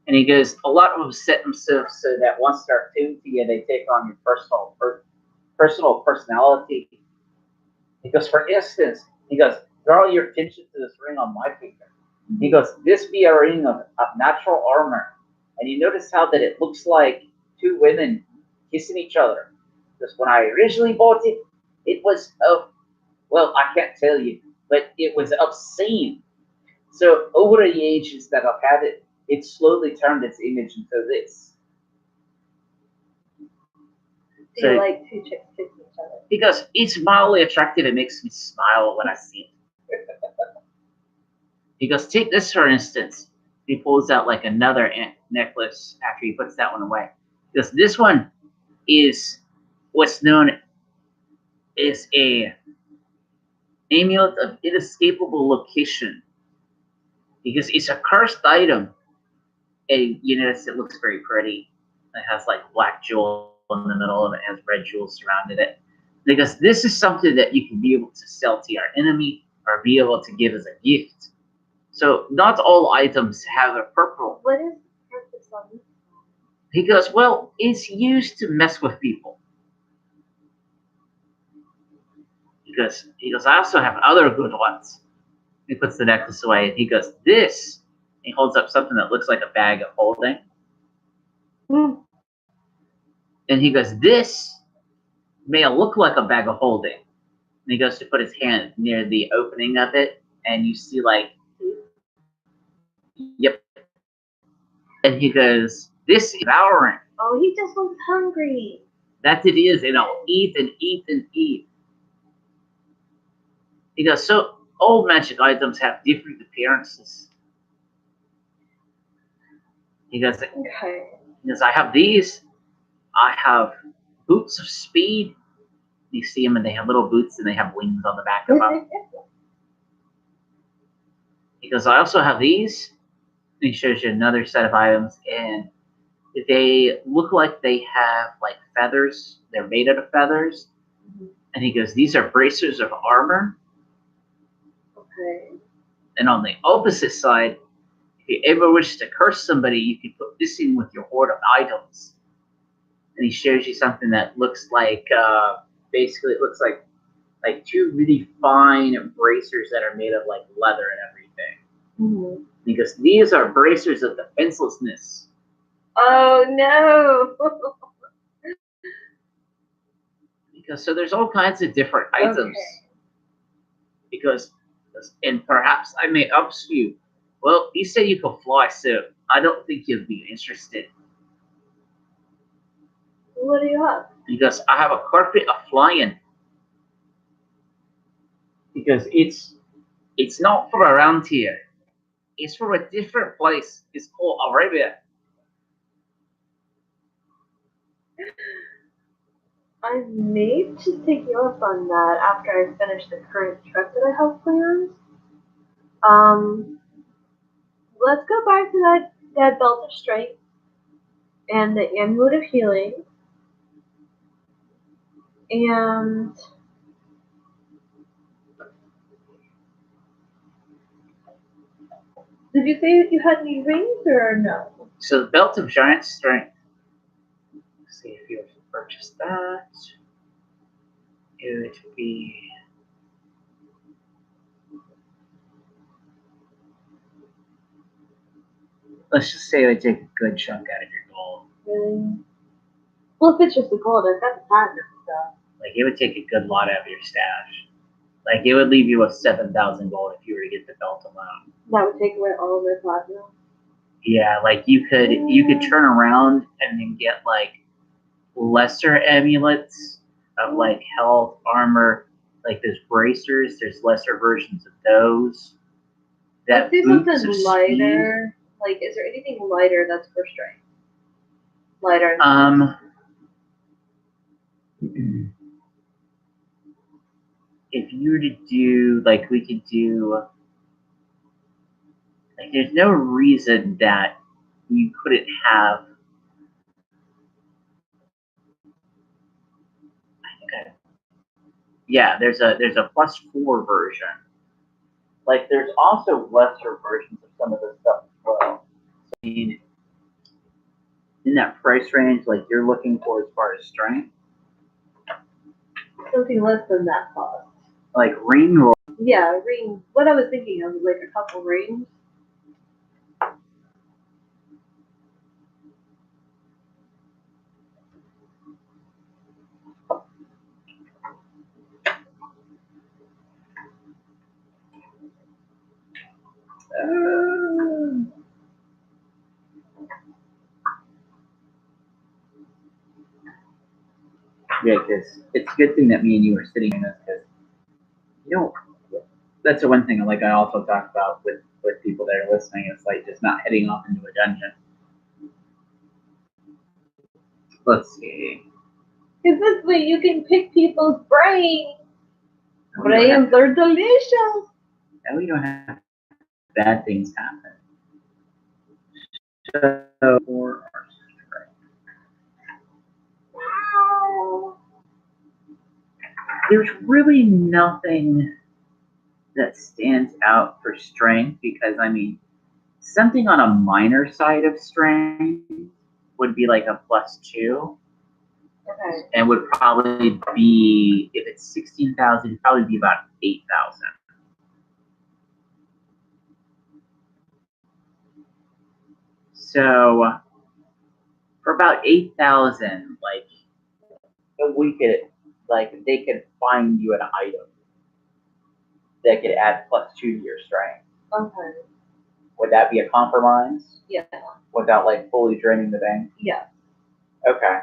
And he goes, a lot of them set themselves so that once they're attuned to you, they take on your personal personality. He goes, for instance, he goes, draw your attention to this ring on my finger. He goes, this be a ring of natural armor. And you notice how that it looks like two women kissing each other. Because when I originally bought it, it was well, I can't tell you, but it was obscene. So over the ages that I've had it, it slowly turned its image into this. Do you like two chicks kissing each other? Because it's mildly attractive, it makes me smile when I see it. He goes, take this for instance. He pulls out like another necklace after he puts that one away. Because this one is what's known as a amulet of inescapable location. Because it's a cursed item. And you notice it looks very pretty. It has like black jewel in the middle of it, has red jewels surrounded it. Because this is something that you can be able to sell to your enemy or be able to give as a gift So not all items have a purple. What is purpose on this? He goes, well, it's used to mess with people. He goes, I also have other good ones. He puts the necklace away and he goes, this. He holds up something that looks like a bag of holding. Hmm. And he goes, this may look like a bag of holding. And he goes to put his hand near the opening of it, and you see like, yep. And he goes, this is devouring. Oh, he just looks hungry. That it is, and I'll eat and eat and eat. He goes, so all magic items have different appearances. He goes, Okay. I have these. I have boots of speed. You see them, and they have little boots, and they have wings on the back of them. He goes, I also have these. And he shows you another set of items, and they look like they have like feathers. They're made out of feathers. Mhm. And he goes, these are bracers of armor. Okay. And on the opposite side, if you ever wish to curse somebody, you can put this in with your hoard of items. And he shows you something that looks like, basically, it looks like two really fine bracers that are made of like leather and everything. Mm-hmm. He goes, these are bracers of defenselessness. Oh no! Because so there's all kinds of different items. Okay. Because, and perhaps I may ups you. Well, you said you could fly, so I don't think you'd be interested. What do you have? Because I have a carpet of flying. Because it's not for around here. It's for a different place. It's called Arabia. I may just take you up on that after I finish the current trip that I have planned. Let's go back to that belt of strength and the amulet of healing. And did you say that you had any rings or no? So the belt of giant strength. Let's see if you have to purchase that. It would be. Let's just say it would take a good chunk out of your gold. Really? Well, if it's just the gold, I've got the platinum stuff. Like it would take a good lot out of your stash. Like it would leave you with 7,000 gold if you were to get the belt alone. That would take away all of their platinum. Yeah, like you could turn around and then get like lesser amulets of like health, armor, like those bracers. There's lesser versions of those. Let's do boots something of lighter. Like, is there anything lighter that's for strength? Lighter. If you were to do like we could do like there's no reason that you couldn't have yeah, there's a +4 version. Like there's also lesser versions of some of this stuff as well. So, I mean, in that price range, like you're looking for as far as strength, Something less than that cost. like ring or Yeah, ring. What I was thinking of was like a couple rings. yeah, because it's a good thing that me and you are sitting in this because you know that's the one thing like I also talk about with people that are listening. It's like just not heading off into a dungeon. Let's see. Because this way you can pick people's brains. Brains are delicious. And we don't have bad things happen. So for our strength. There's really nothing that stands out for strength, because I mean, something on a minor side of strength would be like a +2, Okay. and would probably be, if it's 16,000, it'd probably be about 8,000. So for about 8,000, like, we could, like, they could find you an item that could add +2 to your strength. Okay. Would that be a compromise? Yeah. Without like fully draining the bank? Yeah. Okay.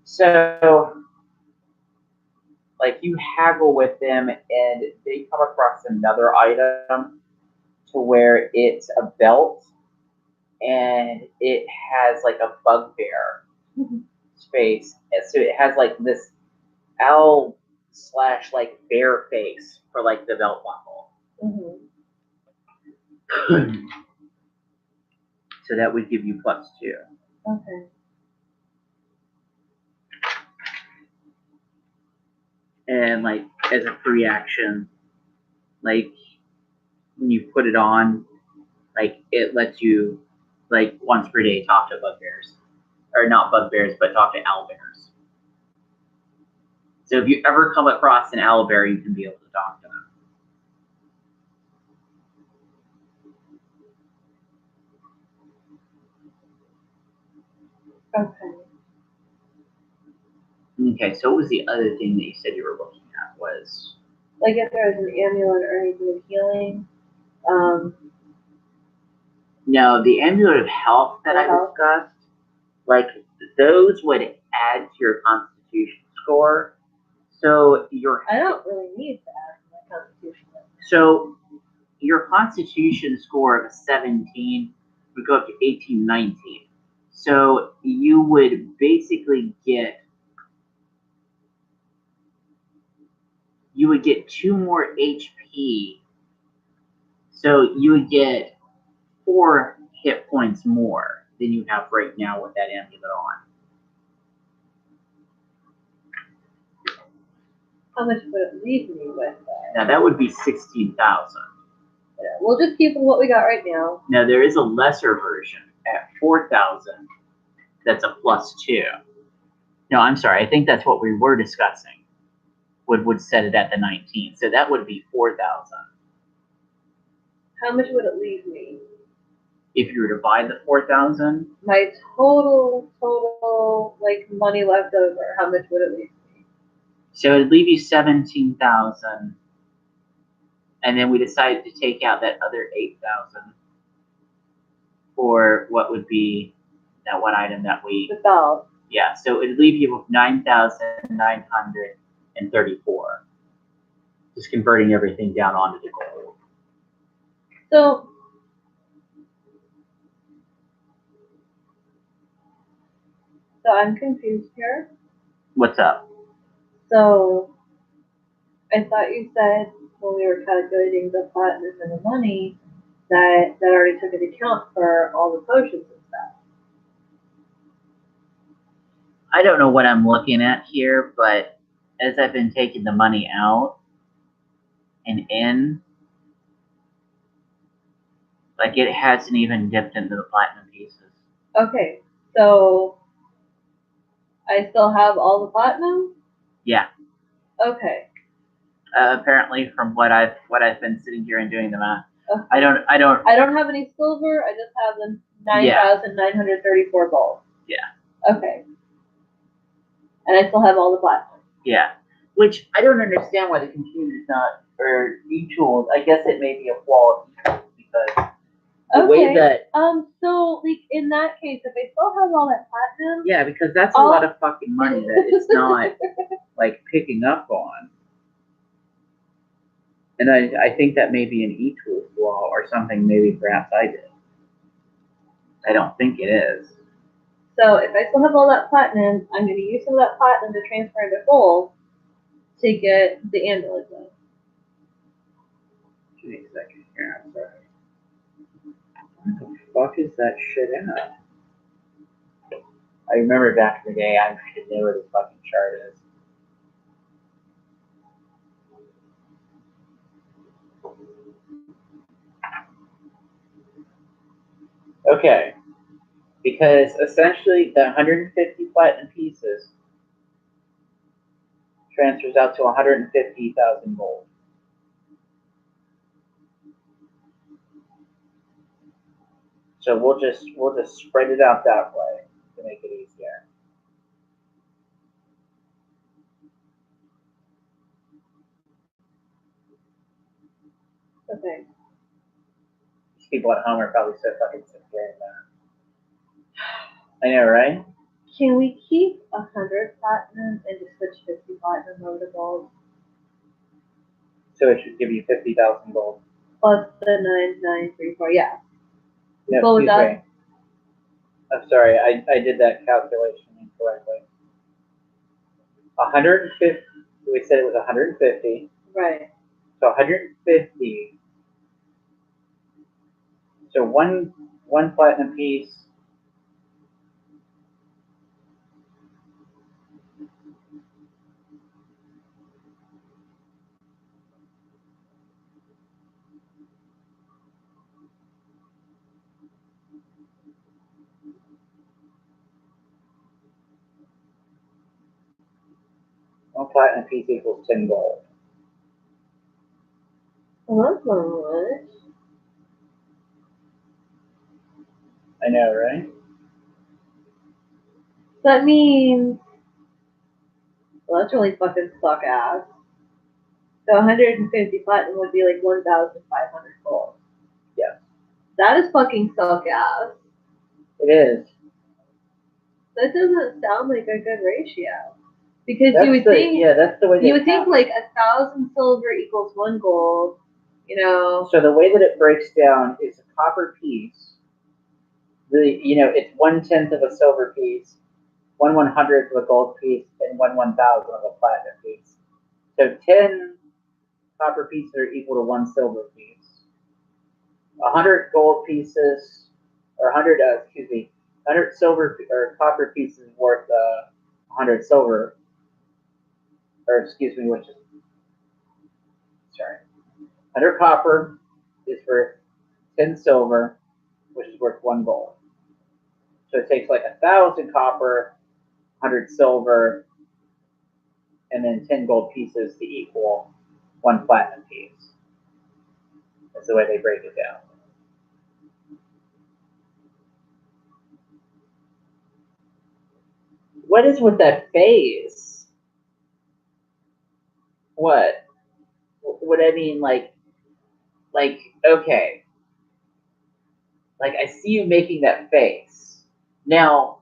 So, like, you haggle with them and they come across another item to where it's a belt and it has like a bugbear face. And so it has like this owl / like bear face for like the belt buckle. Mm-hmm. So that would give you +2. Okay. And like as a free action, like when you put it on, like it lets you like once per day talk to bugbears. Or not bugbears, but talk to owlbears. So if you ever come across an owlbear, you can be able to talk to them. Okay. Okay, so what was the other thing that you said you were looking at was? Like if there was an amulet or anything of healing. No, the amulet of health that I discussed, like those would add to your constitution score. So I don't really need to add to my constitution. So your constitution score of a 17 would go up to 18, 19. So you would basically get 2 more HP. So you would get 4 hit points more than you have right now with that amulet on. How much would it leave me with? Now that would be 16,000. Yeah, we'll just keep with what we got right now. Now there is a lesser version at 4,000 that's a +2. No, I'm sorry. I think that's what we were discussing. Would set it at the 19. So that would be 4,000. How much would it leave me? If you were to buy the 4,000, My total like money left over. How much would it leave me? so it'd leave you 17,000, and then we decided to take out that other 8,000 for what would be that one item that we. The belt. Yeah, so it'd leave you with 9,934. Just converting everything down onto the gold. So I'm confused here. What's up? So I thought you said when we were calculating the platinum and the money that already took into account for all the potions and stuff. I don't know what I'm looking at here, but as I've been taking the money out and in, like it hasn't even dipped into the platinum pieces. Okay, so I still have all the platinum? Yeah. Okay. Apparently, from what I've been sitting here and doing the math, Okay. I don't. I don't have any silver. I just have the 9,934 gold. Yeah. Okay. And I still have all the platinum. Yeah. Which I don't understand why the computer's not, or eTools. I guess it may be a flaw of eTools because the way that. So like in that case, if I still have all that platinum. Yeah, because that's a lot of fucking money that it's not like picking up on. And I think that may be an eTool flaw or something maybe perhaps I did. I don't think it is. So if I still have all that platinum, I'm going to use some of that platinum to transfer into gold to get the amulet done. Give me a second here, I'm sorry. Where the fuck is that shit at? I remember back in the day, I didn't know where the fucking chart is. Okay. Because essentially the 150 platinum pieces transfers out to 150,000 gold. So we'll just spread it out that way to make it easier. Okay. These people at home are probably so fucking sick of hearing that. I know, right? Can we keep 100 platinum and just switch 50 platinum over to gold? So it should give you 50,000 gold. Plus the 9934, yeah. No, What was excuse that? me. I'm sorry, I did that calculation incorrectly. 150, we said it was 150. Right. So 150. So one platinum piece. One platinum piece equals 10 gold. Well, that's not much. I know, right? That means, well, that's really fucking suck ass. So 150 platinum would be like 1,500 gold. Yes. That is fucking suck ass. It is. That doesn't sound like a good ratio. Because That's you would the, think, yeah, that's the way they you would think count. like 1,000 silver equals 1 gold, you know? So the way that it breaks down is a copper piece. Really, it's 1/10 of a silver piece, 1/100th of a gold piece, and 1/1000 of a platinum piece. So 10 copper pieces are equal to 1 silver piece. 100 gold pieces, or 100 silver or copper pieces worth 100 silver, or excuse me, which is, sorry, 100 copper is worth 10 silver, which is worth 1 gold. So it takes like 1,000 copper, 100 silver, and then 10 gold pieces to equal 1 platinum piece. That's the way they break it down. What is with that phase? What? What I mean, like, okay. Like, I see you making that face. Now,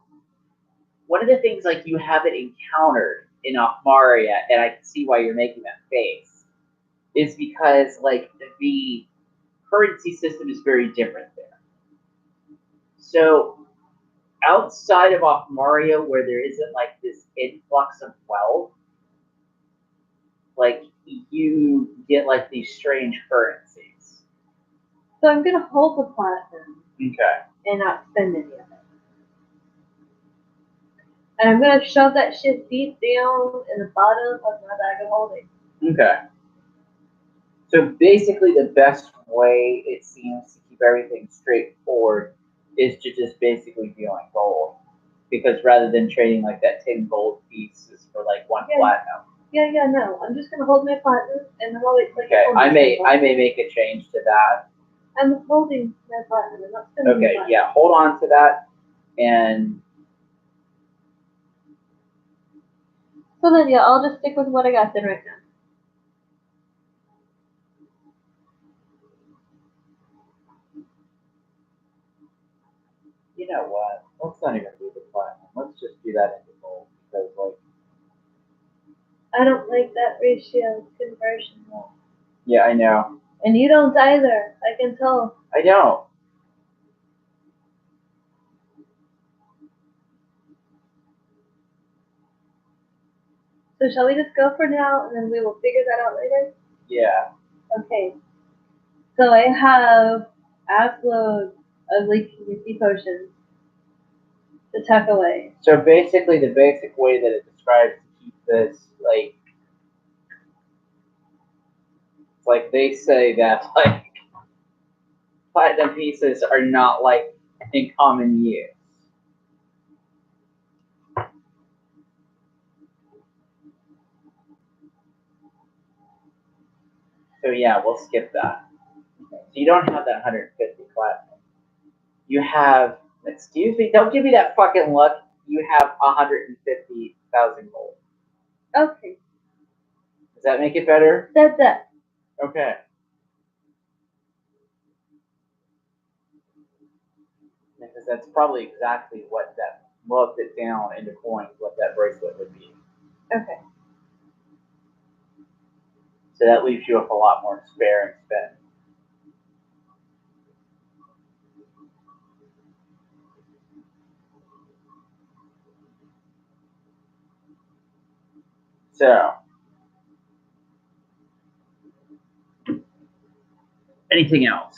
one of the things, like, you haven't encountered in Ahmaria, and I can see why you're making that face, is because, like, the currency system is very different there. So, outside of Ahmaria, where there isn't, like, this influx of wealth, like, you get, like, these strange currencies. So I'm gonna hold the platinum Okay. and not spend any of it. And I'm gonna shove that shit deep down in the bottom of my bag of holding. Okay. So basically, the best way it seems to keep everything straightforward is to just basically deal in gold, because rather than trading like that 10 gold pieces for like 1 platinum. Yeah, no. I'm just gonna hold my platinum and I'm always like. Okay, I may make a change to that. I'm holding my platinum. I'm not spending Okay, my platinum. yeah, hold on to that, and So then, yeah, I'll just stick with what I got then right now. you know what? Let's not even do the platinum. Let's just do that into gold, because like. I don't like that ratio conversion. Yeah, I know. And you don't either. I can tell. I don't. So shall we just go for now and then we will figure that out later? Yeah. Okay. So I have loads of leaky potions to tuck away. So basically, the basic way that it describes to keep this, like they say that like platinum pieces are not like in common use. So yeah, we'll skip that. So you don't have that 150 platinum. You have, excuse me, don't give me that fucking look. You have 150,000 gold. Okay, Does that make it better? that's that. Okay. Because that's probably exactly what that, looked it down into coins, what that bracelet would be. Okay. So that leaves you with a lot more spare and spend. So, anything else?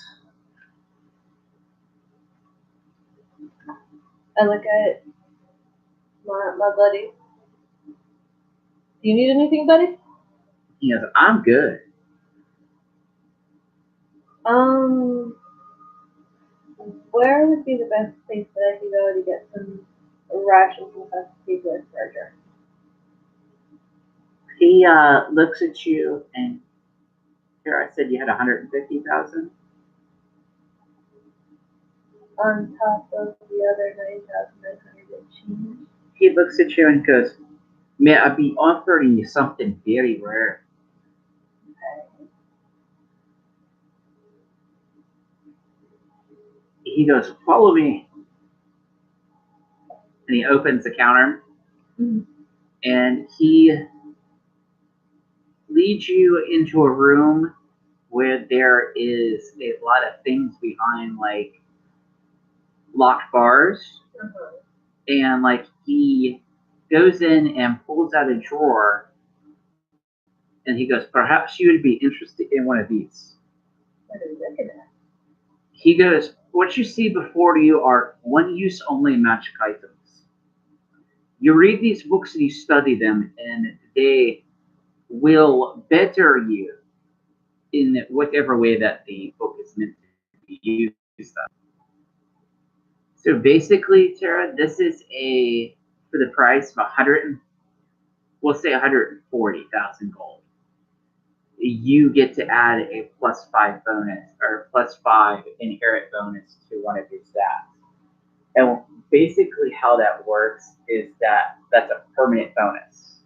I look at my buddy. Do you need anything, buddy? He goes, I'm good. Where would be the best place that I could go to get some rations and stuff to take with Roger? He looks at you and here I said you had 150,000. On top of the other 9,900 and change. He looks at you and goes, may I be offering you something very rare? Okay. He goes, follow me. And he opens the counter and he leads you into a room where there is a lot of things behind, like locked bars. And like he goes in and pulls out a drawer and he goes, perhaps you would be interested in one of these. What are you looking at? He goes, what you see before you are one-use only magic items. You read these books and you study them, and they will better you in whatever way that the book is meant to be used. So basically, Tara, this is for the price of 100, we'll say 140,000 gold. You get to add a +5 bonus or +5 inherent bonus to one of your stats. And basically how that works is that that's a permanent bonus.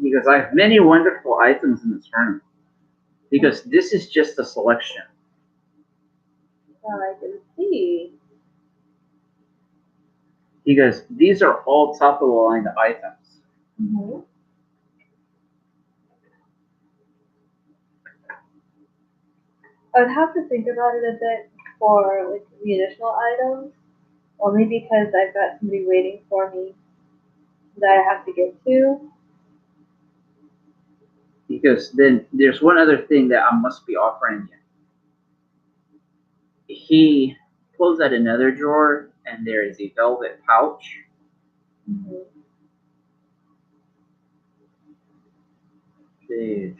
He goes, I have many wonderful items in this room. He goes, this is just a selection. I can see. He goes, these are all top of the line items. I would have to think about it a bit for like the additional items, only because I've got somebody waiting for me that I have to get to. He goes, then there's one other thing that I must be offering you. He pulls out another drawer and there is a velvet pouch. Page.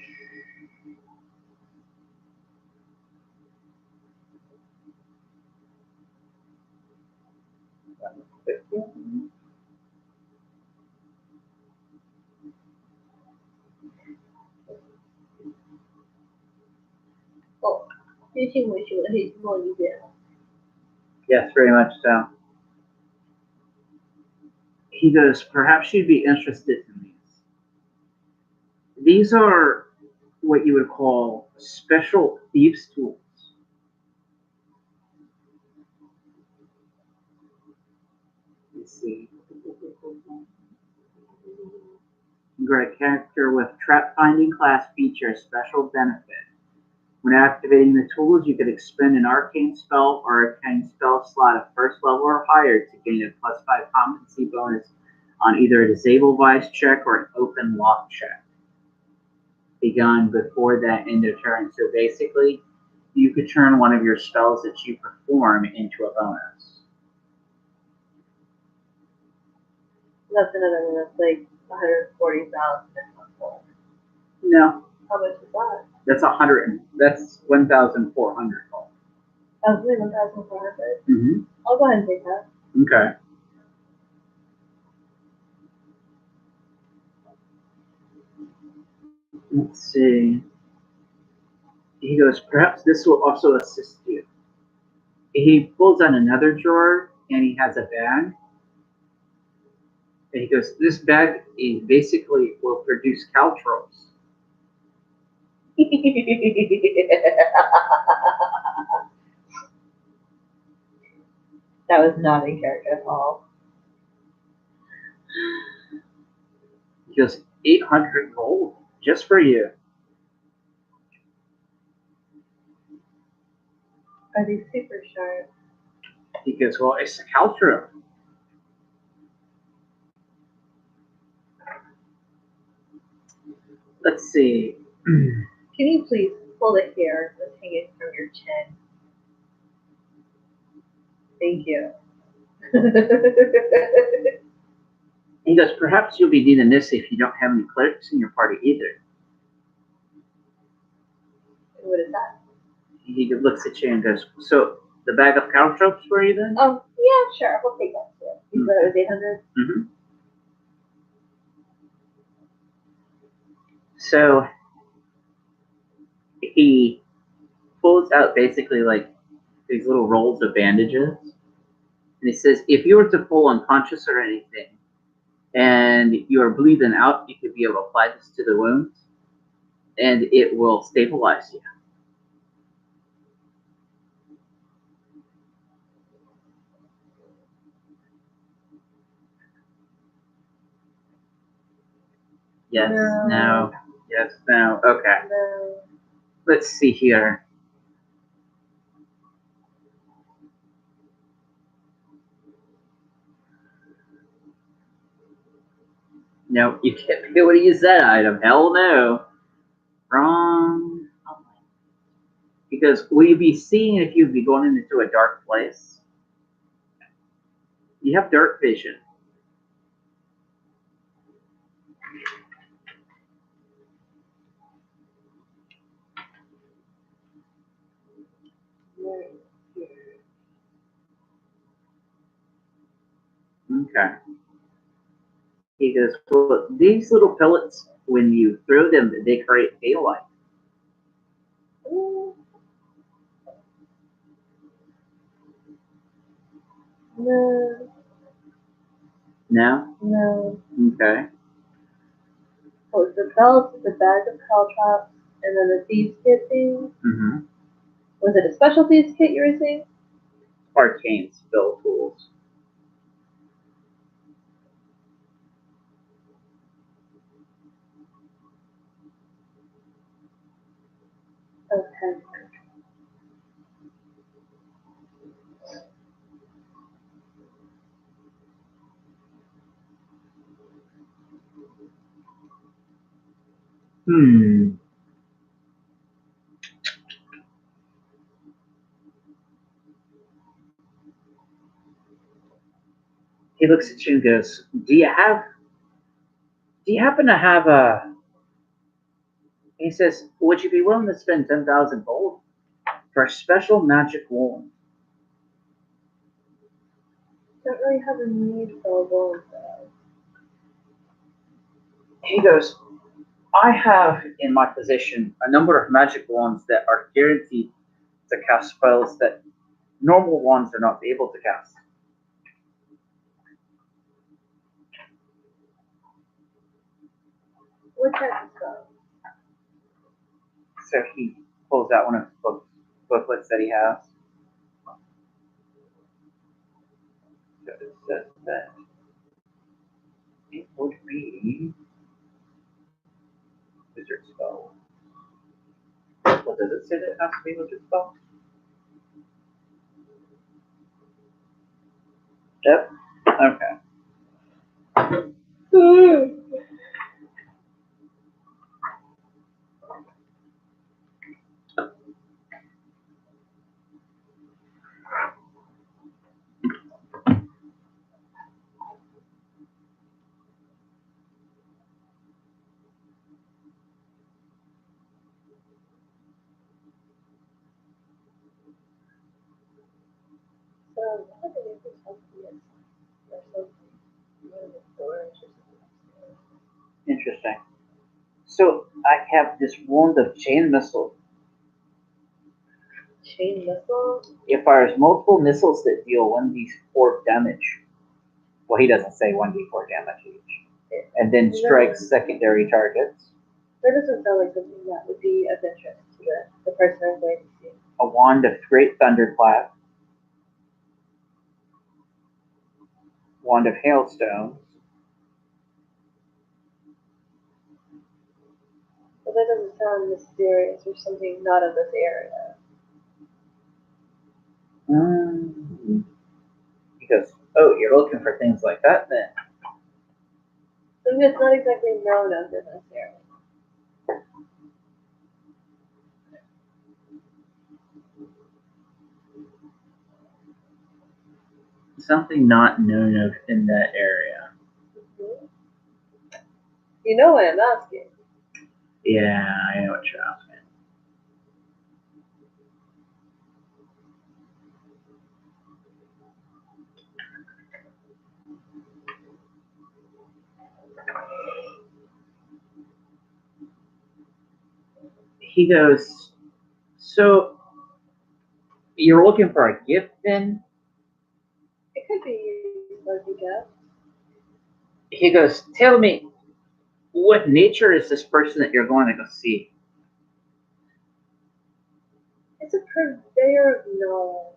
Oh, 这些文学可以做一遍。 Yes, very much so. He goes, perhaps you'd be interested in these. These are what you would call special thieves' tools. Let's see. You got a character with trap finding class feature special benefit. When activating the tools, you could expend an arcane spell or arcane spell slot of first level or higher to gain a +5 competency bonus on either a disable vice check or an open lock check. Begun before that end of turn. So basically, you could turn one of your spells that you perform into a bonus. That's another one that's like 140,000 gold. No, How much is that? that's 1,400 gold. Oh, it's only 1,400. Mm-hmm. I'll go ahead and take that. Okay. Let's see. He goes, perhaps this will also assist you. He pulls out another drawer and he has a bag. And he goes, this bag is basically will produce caltrops. That was not in character at all. He goes, 800 gold just for you. Are these super sharp? He goes, well, it's a caltrop. Let's see. Can you please pull the hair that's hanging from your chin? Thank you. He goes, perhaps you'll be needing this if you don't have any clerics in your party either. What is that? He looks at you and goes, so the bag of caltrops for you then? Oh, yeah, sure. We'll take that too. You said it was 800? Mm-hmm. So he pulls out basically like these little rolls of bandages. And he says, if you were to fall unconscious or anything and you are bleeding out, you could be able to apply this to the wounds and it will stabilize you. Yes, no, yes, no. Okay. No. Let's see here. No, you can't be able to use that item. Hell no. Wrong. Because will you be seeing if you'd be going into a dark place? You have dark vision. Okay. He goes, well, these little pellets, when you throw them, they create daylight. No. No? No. Okay. Oh, it's the belt, the bag of caltrops, and then the thieves kit thing. Mm-hmm. Was it a special thieves kit you were saying? Arcane spell tools. Okay. He looks at you and goes, do you happen to have a, he says, would you be willing to spend 10,000 gold for a special magic wand? Don't really have a need for a wand though. He goes, I have in my possession a number of magic wands that are guaranteed to cast spells that normal wands are not able to cast. What type of spell? So he pulls out one of his booklets that he has. So it says that it would be wizard spell. What does it say that it has to be wizard spell? Yep. Okay. Interesting. So I have this wand of chain missile. Chain missile? It fires multiple missiles that deal 1d4 damage. Well, he doesn't say 1d4 damage each. And then strikes secondary targets. That doesn't sound like something that would be of interest to the person I'm going to see. A wand of great thunderclap. Wand of hailstones. But that doesn't sound mysterious or something not of this area. He goes, oh, you're looking for things like that then? Something that's not exactly known of in this area. Something not known of in that area. Mm-hmm. You know what I'm asking. Yeah, I know what you're asking. He goes, so you're looking for a gift then? It could be used as a gift. He goes, tell me, what nature is this person that you're going to go see? It's a purveyor of knowledge.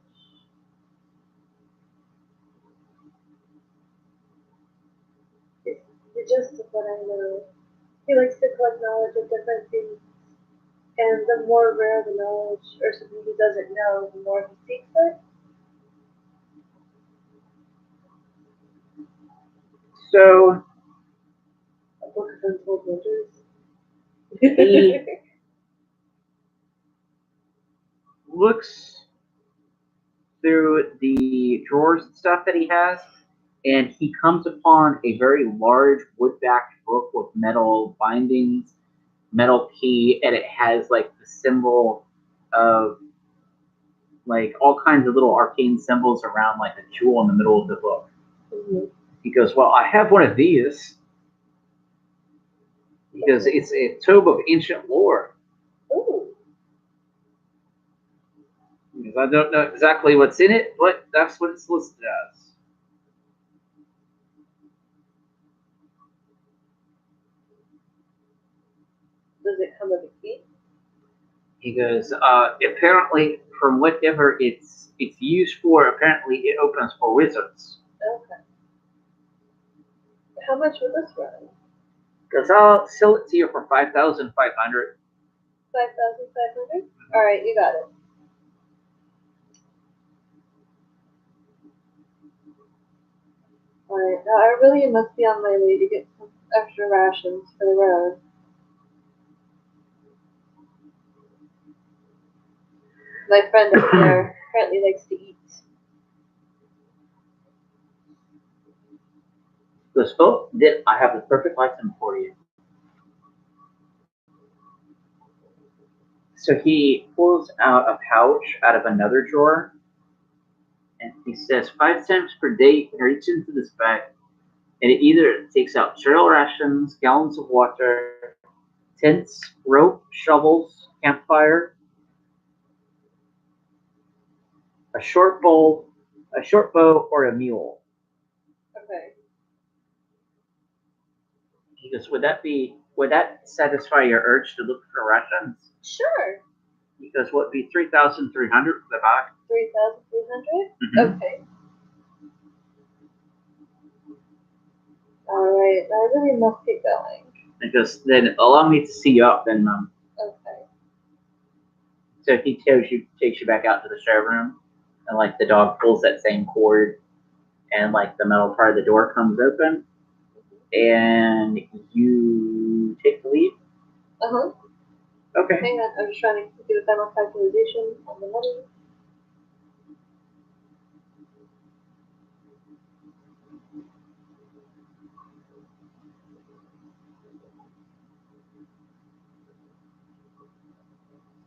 It's the gist of what I know. He likes to collect knowledge of different things. And the more rare the knowledge or something he doesn't know, the more he seeks it. So A book of untold wonders. he looks through the drawers and stuff that he has, and he comes upon a very large wood-backed book with metal bindings, metal key, and it has like the symbol of like all kinds of little arcane symbols around like a jewel in the middle of the book. Mm-hmm. He goes, well, I have one of these. Because it's a tome of ancient lore. Ooh. Because I don't know exactly what's in it, but that's what it's listed as. Does it come with a key? He goes, apparently, from whatever it's used for, apparently it opens for wizards. Okay. How much would this run? Because I'll sell it to you for 5,500. 5,500? Alright, you got it. Alright, now I really must be on my way to get some extra rations for the road. My friend up there apparently likes to eat. He goes, oh, then I have the perfect item for you. So he pulls out a pouch out of another drawer, and he says, 5 times per day, he reaches into this bag, and it either takes out cereal rations, gallons of water, tents, rope, shovels, campfire, a short bow, or a mule. Okay. He goes, would that satisfy your urge to look for rations? Sure. He goes, what would be 3,300 for the bag? 3,300? Okay. Alright, I really must get going. He goes, then allow me to see you up then, Okay. So he takes you back out to the showroom, and like the dog pulls that same cord, and like the metal part of the door comes open, and you take the lead. Uh-huh. Okay. Hang on, I'm just trying to do a final calculation on the money.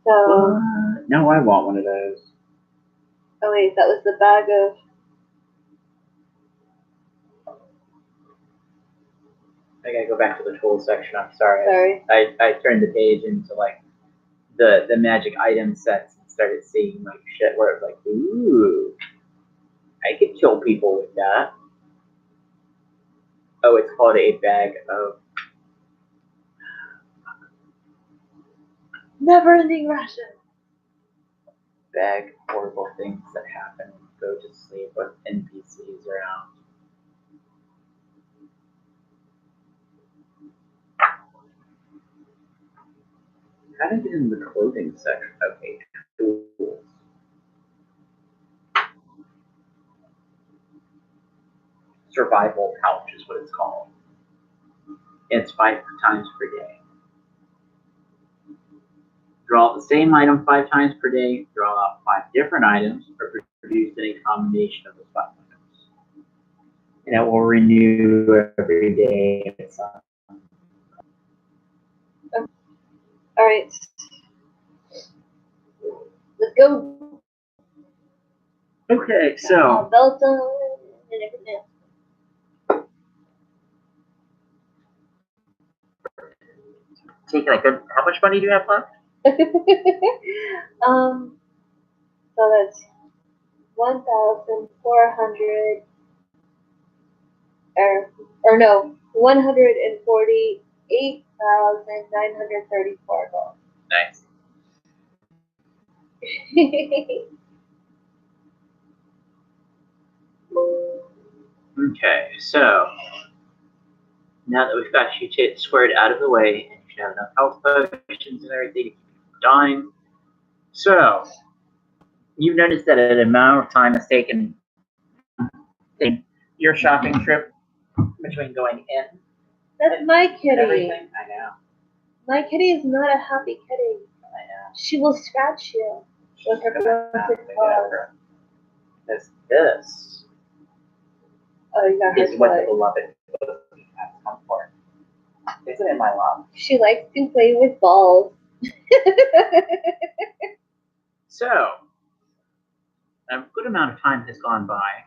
So, No, I want one of those. oh wait, that was the bag of I gotta go back to the tools section. I'm sorry. Sorry. I turned the page into like the magic item sets and started seeing like shit where it was like, ooh, I could kill people with that. Oh, it's called a bag of. Never-ending ration. Bag horrible things that happen when you go to sleep with NPCs around. How did I get in the clothing section? Okay, tools. Survival pouch is what it's called. It's 5 times per day. Draw the same item 5 times per day. Draw out 5 different items, or produce any combination of those 5 items. And it will renew every day. All right. Let's go. Okay, so Belt on and everything. take like a, how much money do you have left? So that's 1,400, or no, 148,934 gold. Nice. Okay, so now that we've got you squared out of the way, and you should have enough health potions and everything to keep you from dying. So you've noticed that an amount of time has taken in your shopping trip between going in That's my and kitty. everything. I know. My kitty is not a happy kitty. I know. She will scratch you with her plastic paws. This Oh, you got is her what the toy. beloved has come for. Isn't it, my love? She likes to play with balls. So a good amount of time has gone by,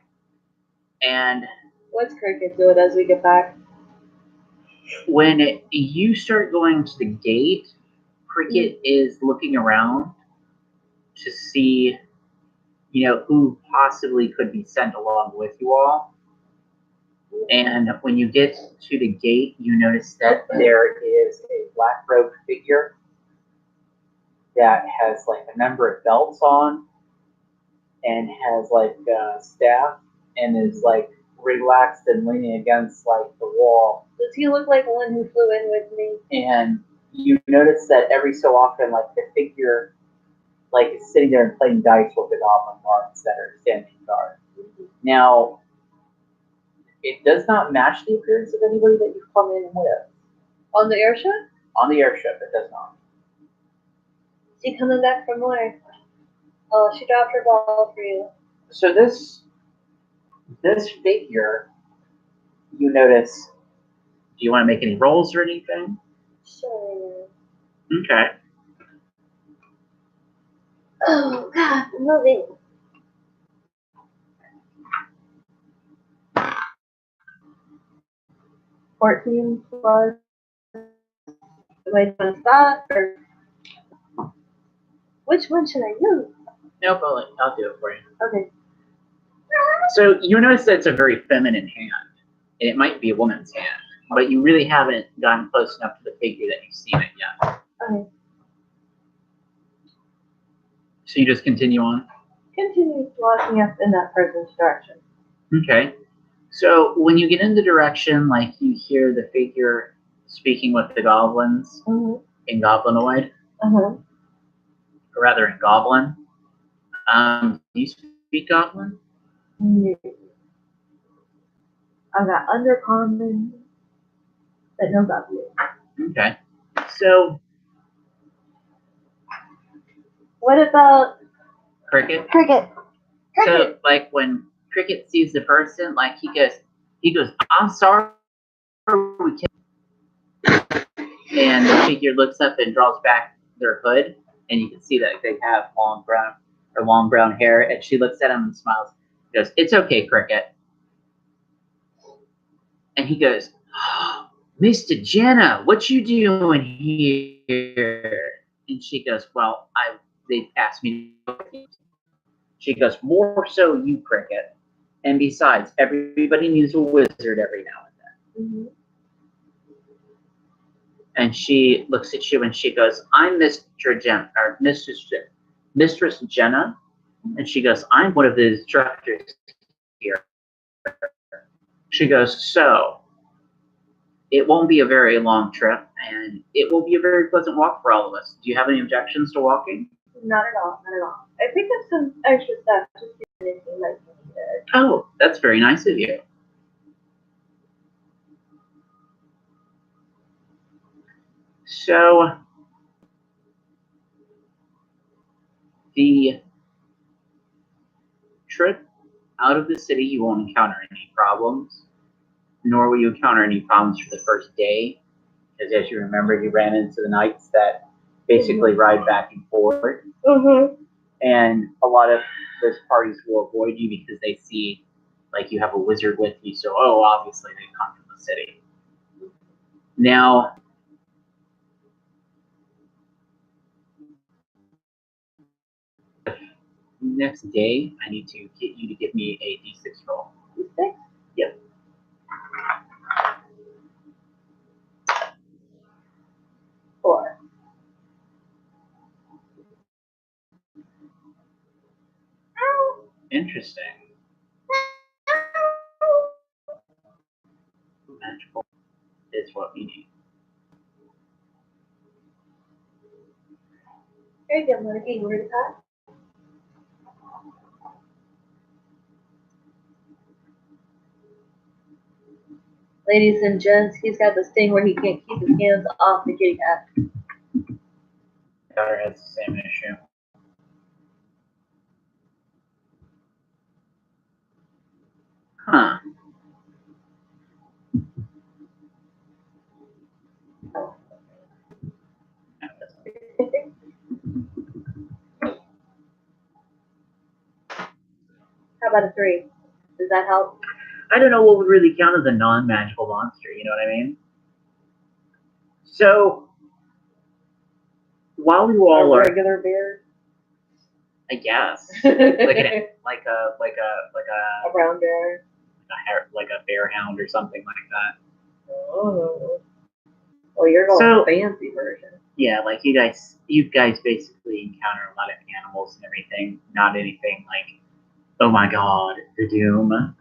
and What's Cricket doing as we get back? when you start going to the gate, Cricket is looking around to see, who possibly could be sent along with you all. And when you get to the gate, you notice that there is a black robed figure that has like a number of belts on and has like a staff and is like relaxed and leaning against like the wall. Does he look like one who flew in with me? And you notice that every so often, like the figure, like is sitting there and playing dice with the goblin guards that are standing guard. Now, it does not match the appearance of anybody that you've come in with. On the airship? On the airship, it does not. She coming back from where? Oh, she dropped her ball for you. So this figure, you notice. Do you want to make any rolls or anything? Sure. Okay. Oh, God, I'm moving. $14 plus. Wait, what's that? Or which one should I use? Nope, I'll do it for you. Okay. So you notice that it's a very feminine hand. And it might be a woman's hand, but you really haven't gotten close enough to the figure that you've seen it yet. Okay. So you just continue on? Continue walking up in that person's direction. Okay. So when you get in the direction, like you hear the figure speaking with the goblins in Goblinoid, Uh-huh. or rather in Goblin. Do you speak Goblin? No. I've got undercommon, but no goblin. Okay. So What about Cricket. Cricket? So like when Cricket sees the person, like he goes, I'm sorry, we can't. And the figure looks up and draws back their hood, and you can see that they have long brown hair. And she looks at him and smiles. He goes, "It's okay, Cricket." And he goes, oh, Mr. Jenna, what you doing here? And she goes, well, they asked me to work. She goes, more so you, Cricket. And besides, everybody needs a wizard every now and then. Mm-hmm. And she looks at you and she goes, I'm Mistress Jenna. And she goes, I'm one of the instructors here. She goes, so it won't be a very long trip and it will be a very pleasant walk for all of us. Do you have any objections to walking? Not at all, not at all. I picked up some extra stuff just in case anything might be needed. Oh, that's very nice of you. So, the trip out of the city, you won't encounter any problems, nor will you encounter any problems for the first day, because as you remember, you ran into the knights that basically ride back and forth, and a lot of those parties will avoid you because they see like you have a wizard with you, so obviously they come from the city. Now, next day, I need to get you to give me a d6 roll. D6? Yep. Four. Interesting. Magical is what we need. Very good, Monica. You ready to pass? Ladies and gents, he's got this thing where he can't keep his hands off the kitty cat. My daughter has the same issue. Huh. How about a 3? Does that help? I don't know what would really count as a non-magical monster, you know what I mean? So, while you all A are, regular bear? I guess, A like a brown bear? like a bear hound or something like that. Oh. Well, you're going So- fancy version. Yeah, like you guys basically encounter a lot of animals and everything. Not anything like, oh my god, the doom.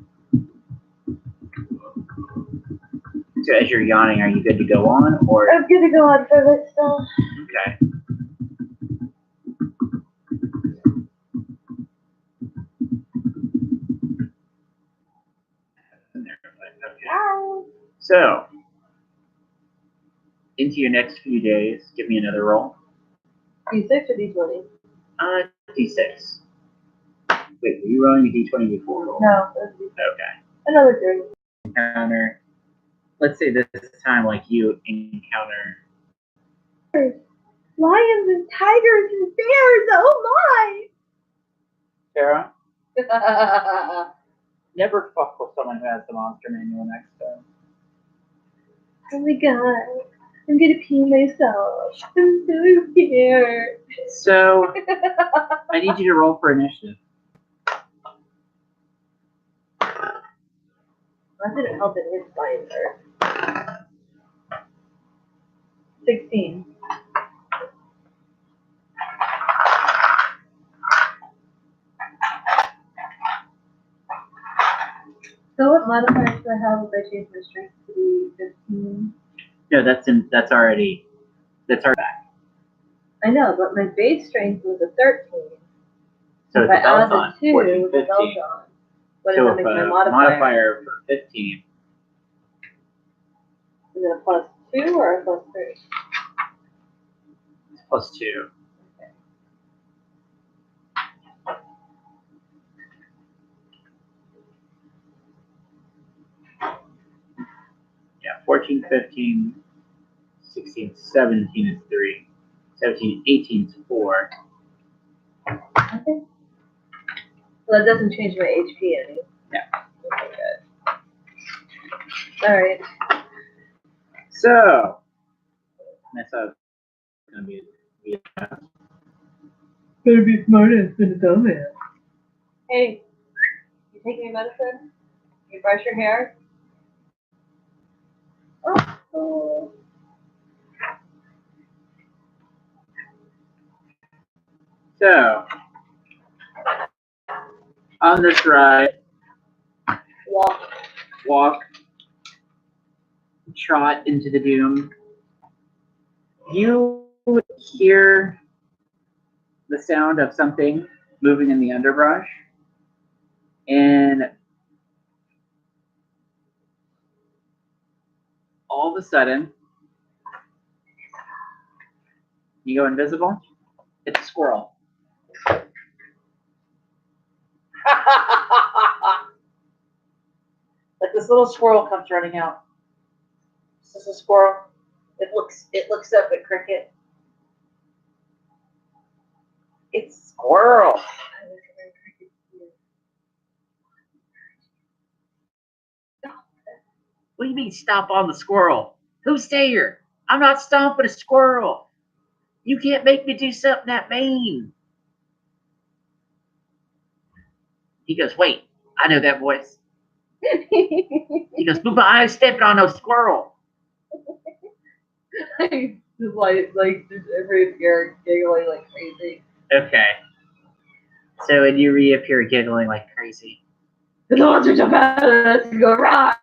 So as you're yawning, are you good to go on, or I'm gonna go on for this stuff. okay? Okay. Ow. So, into your next few days, give me another roll. D6 or D20? D6. Wait, were you rolling a D20 before? No, that's D6. Okay. Another 3. Encounter. Let's say this time, like you encounter. Lions and tigers and bears, oh Sarah, my! never fuck with someone who has the monster manual next to them. Oh my god, I'm gonna pee myself. I'm so scared. So, I need you to roll for initiative. That didn't help in his science art. 16. So what modifiers do I have if I change my strength to be 15? No, that's already back. I know, but my base strength was a 13. So if it's I add bells on. the 2 14, with the 15. bells on, what So does if that make my a modifier? for 15. Is it a plus 2 or a plus 3? It's plus 2. Yeah, 14, 15, 16, 17 is 3. 17, 18 is 4. Okay. Well, that doesn't change my HP any. Yeah. Okay, good. Alright. So, that's how it's gonna be. Better be smart ass than a dumbass. Hey, you take any medicine? You brush your hair? Oh. So, on this ride, walk, trot into the doom. You hear the sound of something moving in the underbrush, and all of a sudden, you go invisible. It's a squirrel. Like this little squirrel comes running out. This is a squirrel. It looks up at Cricket. It's a squirrel. What do you mean stomp on the squirrel? Who's there? I'm not stomping a squirrel. You can't make me do something that mean. He goes, wait, I know that voice. He goes, Booba, I ain't stepping on no squirrel. Just like just every appear giggling like crazy. Okay. So and you reappear giggling like crazy. The dogs are jump out of us and go rah.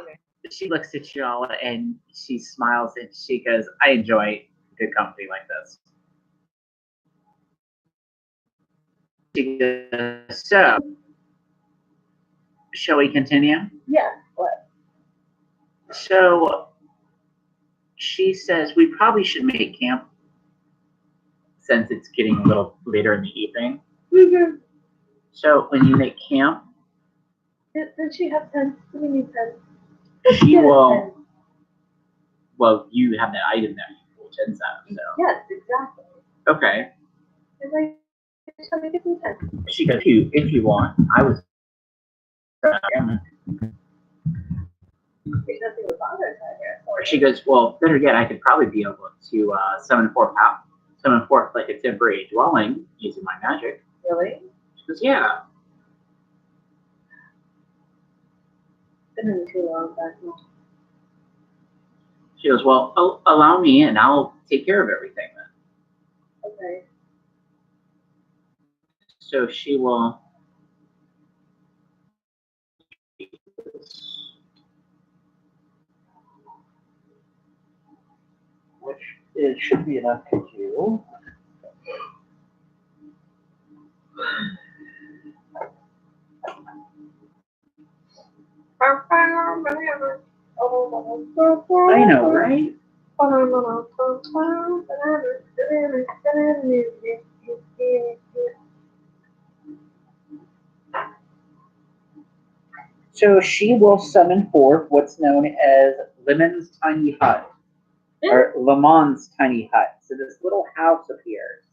Okay. She looks at you all and she smiles and she goes, I enjoy good company like this. She goes, so, shall we continue? Yeah. What? So, she says we probably should make camp since it's getting a little later in the evening. Mm-hmm. So, when you make camp, Did she have tents? We need tents. she Yes, will, tents. well, you have that item that you pull tents out of, so. Yes, exactly. Okay. And like, let me get some tents. She goes, if you want, I was. There's nothing with others out here. Or she goes, well, better yet, I could probably be able to summon forth like a temporary dwelling using my magic. Really? She goes, yeah. Been too long back now. She goes, well, allow me and I'll take care of everything then. Okay. So she will. Which it should be enough to do. I know, right? So she will summon forth what's known as Lemon's tiny hut, or Lamon's tiny hut. So this little house appears.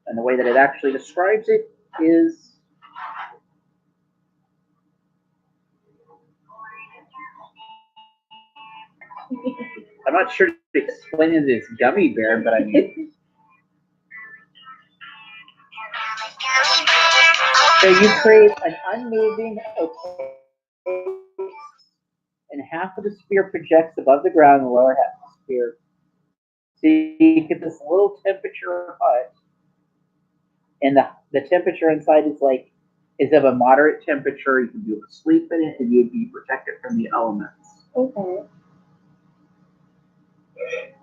And the way that it actually describes it is I'm not sure to explain it as gummy bear, but I mean. So you create an unmoving opaque, and half of the sphere projects above the ground, and the lower half of the sphere. So you get this little temperature hut, and the temperature inside is of a moderate temperature. You can be able to sleep in it, and you'd be protected from the elements. Okay.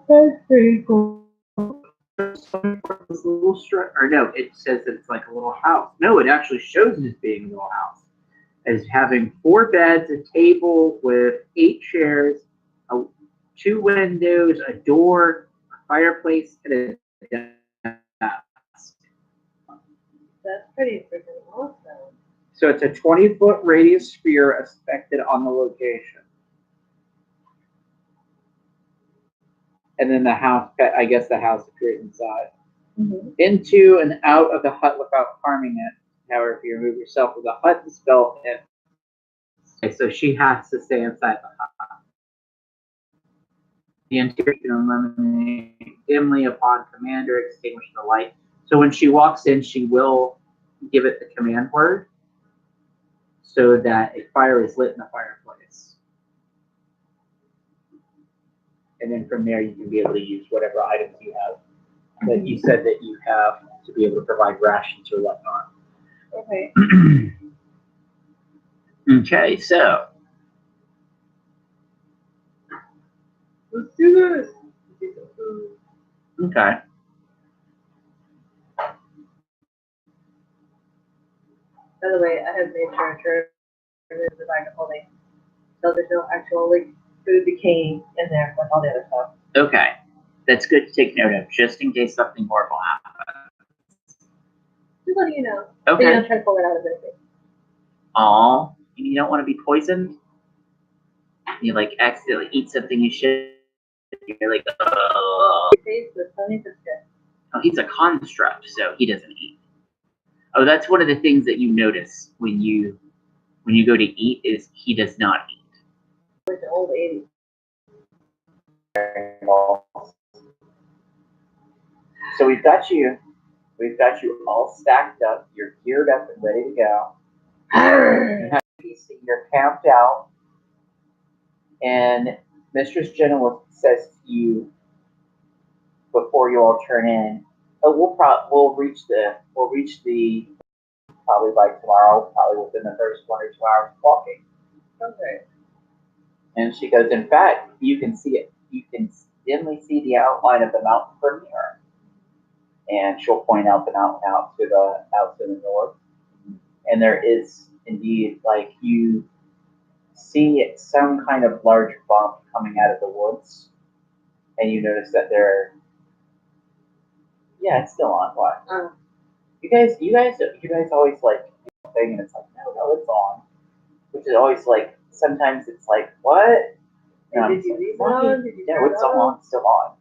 That's pretty cool. This little no, it says that it's like a little house. No, it actually shows it as being a little house. As having 4 beds, a table with 8 chairs, 2 windows, a door, a fireplace, and a desk. That's pretty freaking awesome. So it's a 20-foot radius sphere expected on the location. And then the house, I guess the house appears inside. Mm-hmm. Into and out of the hut without harming it. However, if you remove yourself from the hut, the spell ends. Okay, so she has to stay inside the hut. The interior can illuminate dimly upon command or extinguish the light. So when she walks in, she will give it the command word so that a fire is lit in the fireplace. And then from there, you can be able to use whatever items you have that you said that you have to be able to provide rations or whatnot. Okay. Okay, so Let's do this. okay. By the way, I have made sure to turn the bag of holding, so there's no actual like food decaying in there with all the other stuff. Okay, that's good to take note of, just in case something horrible happens. Just letting you know. So you Okay. don't try to pull it out of anything. Aw, you don't want to be poisoned? You like accidentally eat something you should. You're like, oh. Taste the Sony biscuit. Oh, he's a construct, so he doesn't eat. Oh, that's one of the things that you notice when you go to eat is he does not eat. Like the old 80s. So we've got you all stacked up. You're geared up and ready to go. You're camped out, and Mistress Jenna says to you before you all turn in, "Oh, we'll reach the probably by tomorrow, probably within the first 1 or 2 hours of walking." Okay. And she goes, "In fact, you can see it. You can dimly see the outline of the mountain from here." And she'll point out the mountain out to the north. And there is indeed, like, you see some kind of large bump coming out of the woods, and you notice that it's still on. What? You guys always like thing, and it's like, no, it's on. Which is always like, sometimes it's like, what? Did you leave it on? Did you No, turn it's it on? on, still on.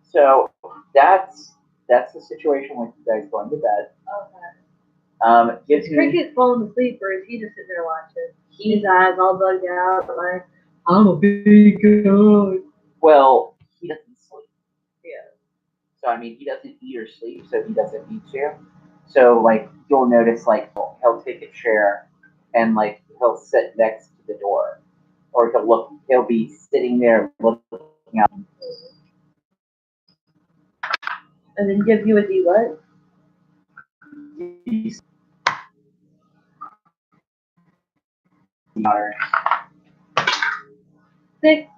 So that's the situation with you guys going to bed. Okay. Gives Is me, Cricket falling asleep, or is he just sitting there watching? His eyes all bugged out, like, I'm a big guy. well, he doesn't sleep. Yeah. So, I mean, he doesn't eat or sleep, so he doesn't need to. So, like, you'll notice, like, he'll take a chair and, like, he'll sit next to the door. Or he'll be sitting there looking out. And then give you a D what? Six.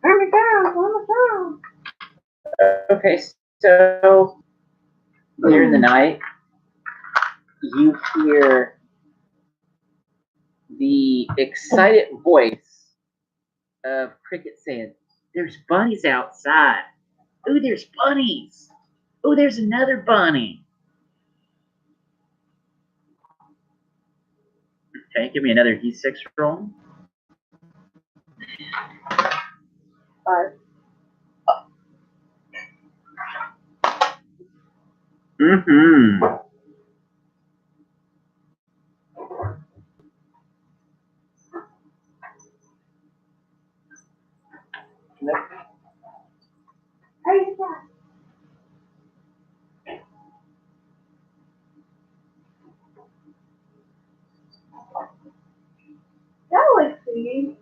Turn me down. Okay, so during the night, you hear the excited voice of Cricket saying, "There's bunnies outside. Ooh, there's bunnies. Ooh, there's another bunny." Okay, give me another D6 roll. 5. Mm-hmm. Hey, Galaxy.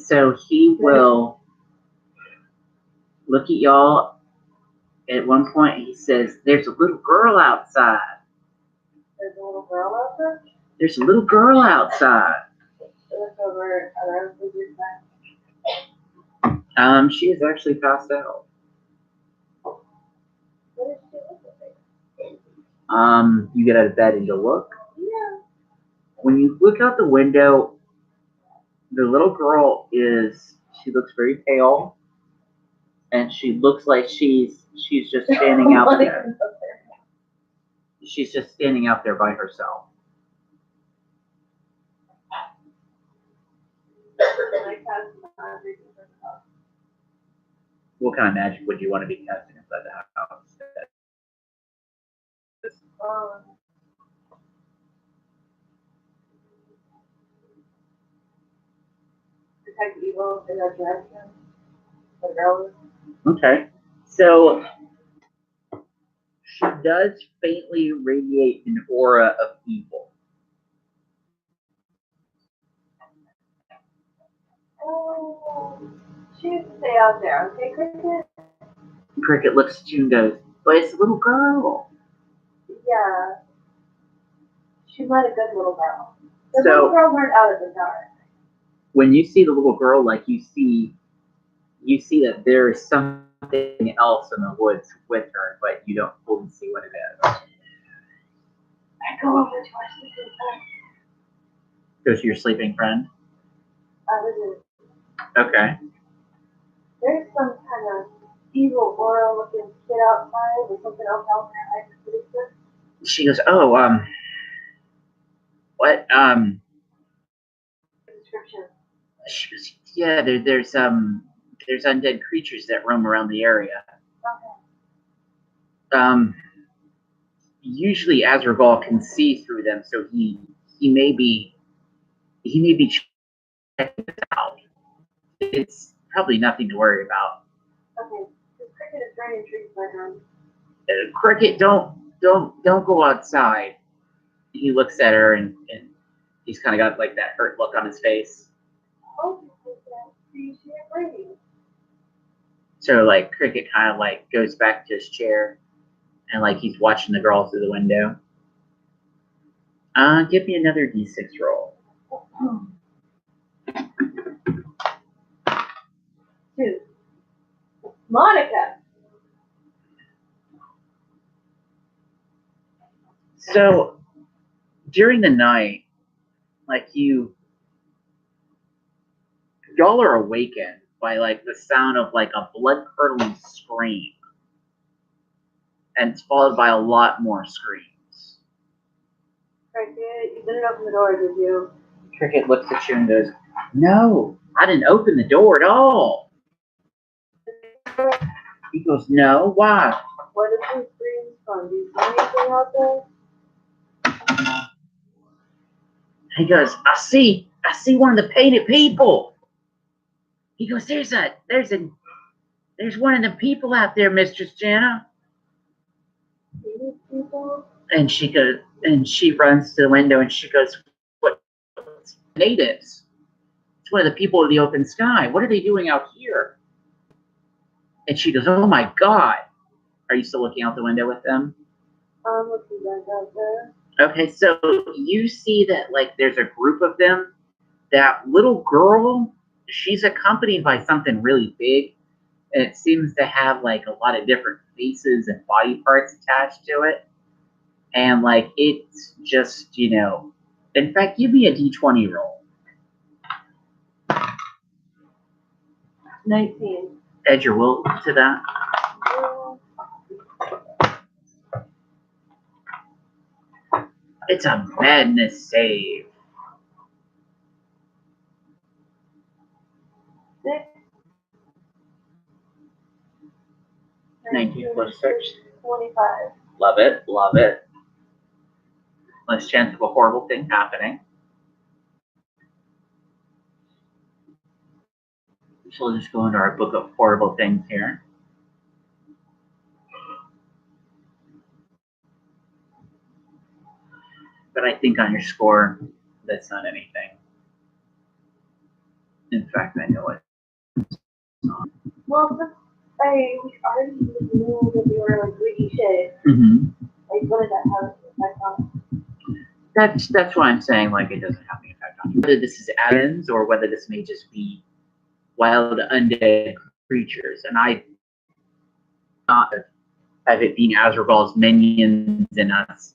So he will look at y'all. At one point, he says, "There's a little girl outside. There's a little girl out there. There's a little girl outside." I look over at our food back. She is actually passed out. What is she looking like? You get out of bed and you look. Yeah. When you look out the window, the little girl she looks very pale, and she looks like she's just standing out there. She's just standing out there by herself. What kind of magic would you want to be casting inside the house? detect evil in that direction. The girl is. Okay. So she does faintly radiate an aura of evil. Oh, she needs to stay out there, okay, Cricket? Cricket looks at you and goes, but it's a little girl. Yeah. She's not a good little girl. The So- little girl weren't out of the dark. When you see the little girl, like you see that there is something else in the woods with her, but you don't fully see what it is. I go over to our sleeping bed. Goes to your sleeping friend. Okay. There's some kind of evil aura looking kid outside with something else out there. I just noticed it. She goes, oh, what, Description. she goes, yeah, there's undead creatures that roam around the area. Okay. Usually Azragal can see through them, so he may be checking this out. It's probably nothing to worry about. Okay. This cricket is very intrigued by her. Cricket, don't go outside. He looks at her and he's kind of got like that hurt look on his face. Oh, she agrees. So like Cricket kind of like goes back to his chair and like he's watching the girl through the window. Give me another D6 roll. 2. Monica. So during the night, like y'all are awakened by like the sound of like a blood-curdling scream. And it's followed by a lot more screams. Cricket, you didn't open the door, did you? Cricket looks at you and goes, no, I didn't open the door at all. He goes, no, why? What is these screams from? Do you see anything out there? He goes, I see one of the painted people. He goes, there's one of the people out there, Mistress Jana. Painted people? And she runs to the window and she goes, what natives? It's one of the people of the open sky. What are they doing out here? And she goes, oh my God. Are you still looking out the window with them? I'm looking back out there. Okay, so you see that like there's a group of them. That little girl, she's accompanied by something really big, and it seems to have like a lot of different faces and body parts attached to it. And like it's just, in fact, give me a D20 roll. 19. Add your will to that. It's a madness save. 6. 19 plus 6. 25. Love it, love it. Less chance of a horrible thing happening. So we'll just go into our book of horrible things here. But I think on your score, that's not anything. In fact, I know it. Well, we already knew that they were like greedy shit. Mm-hmm. Like, what did that have an effect on? That's why I'm saying like it doesn't have any effect on you. Whether this is aliens or whether this may just be wild undead creatures, and I not have it being Azragal's minions and us,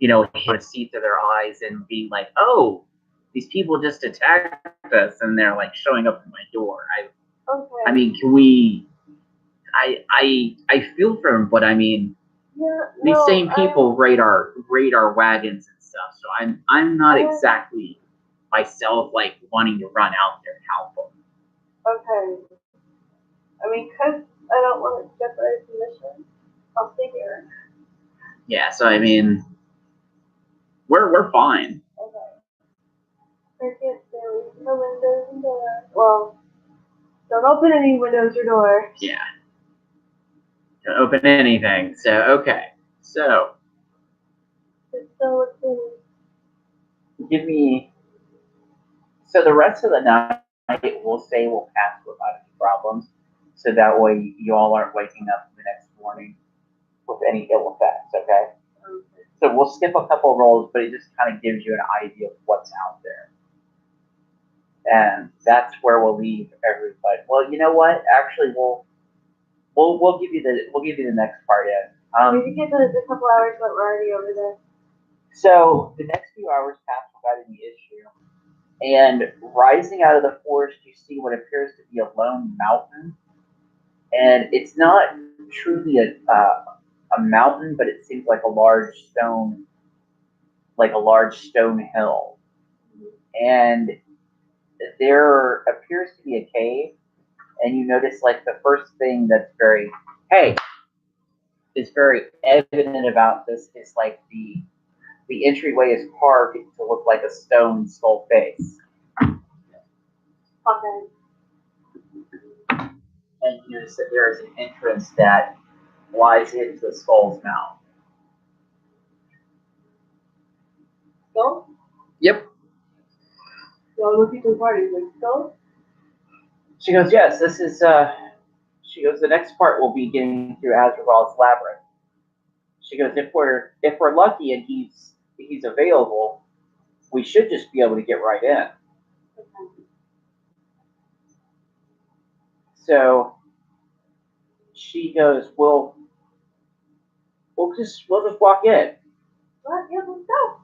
to see through their eyes and being like, oh, these people just attacked us and they're like showing up at my door. Okay. I mean, can we? I feel for them, but I mean, these same people raid our wagons and stuff. So I'm not exactly myself like wanting to run out there and help them. Okay. I mean, 'cause I don't want to jeopardize the mission, I'll stay here. Yeah. So I mean, we're fine. Okay. Cricket, stay with the windows and doors. Well, don't open any windows or doors. Yeah. Don't open anything. So, okay. So, So let's see. give me. So the rest of the night, we'll say we'll pass without any problems. So that way you all aren't waking up the next morning with any ill effects, okay? So we'll skip a couple of rolls, but it just kind of gives you an idea of what's out there. And that's where we'll leave everybody. Well, you know what? Actually, we'll give you the next part in. We can get the couple hours, but we're already over there. So the next few hours pass without any issue. And rising out of the forest, you see what appears to be a lone mountain. And it's not truly a mountain, but it seems like a large stone hill. And there appears to be a cave. And you notice like the first thing that's very evident about this is like the entryway is carved to look like a stone skull face. Okay. And you notice that there is an entrance that lies into the skull's mouth. Skull? Yep. So looking to the party, like skull? She goes, yes, this is, she goes, the next part will be getting through Azrael's labyrinth. She goes, if we're lucky and he's available, we should just be able to get right in. Okay. So she goes, we'll just walk in. What? Yeah, let's go.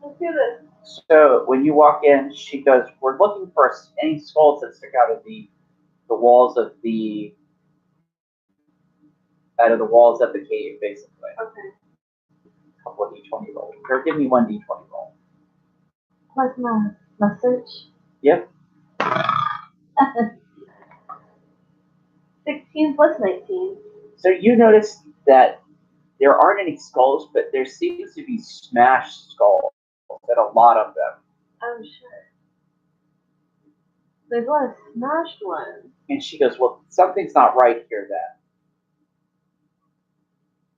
Let's do this. So when you walk in, she goes, we're looking for any skulls that stick out of the walls of the cave, basically. Okay. A couple of D20 rolls. Or give me one D20 roll. Plus my search. Yep. 16 plus 19. So you notice that there aren't any skulls, but there seems to be smashed skulls, and a lot of them. I'm sure. There's a lot of smashed ones. And she goes, well, something's not right here then.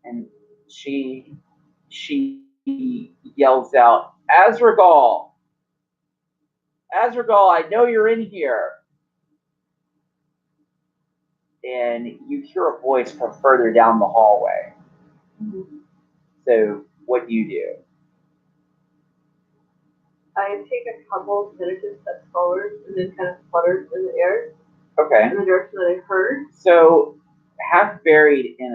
And she yells out, Azrael! Azrael, I know you're in here. And you hear a voice from further down the hallway. Mm-hmm. So what do you do? I take a couple tentative steps forward and then kind of flutter in the air. Okay. In the direction that I heard. So half buried in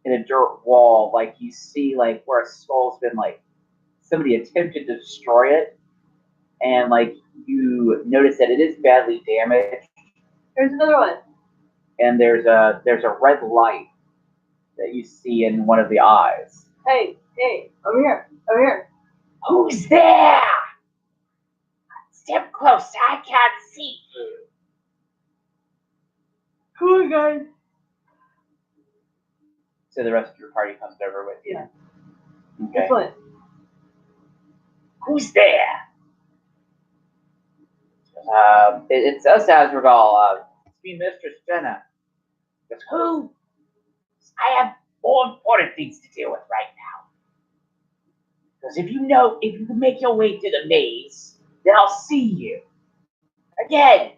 a dirt wall, like you see like where a skull's been like somebody attempted to destroy it, and like you notice that it is badly damaged. There's another one. And there's a red light that you see in one of the eyes. Hey, over here. Who's there? Step close, I can't see you. Come on, guys. So the rest of your party comes over with you. Yeah. Okay. This one. Who's there? It's us, Azrael. It's me, Mistress Jenna. Goes, who? I have more important things to deal with right now. Because if you can make your way to the maze, then I'll see you. Again.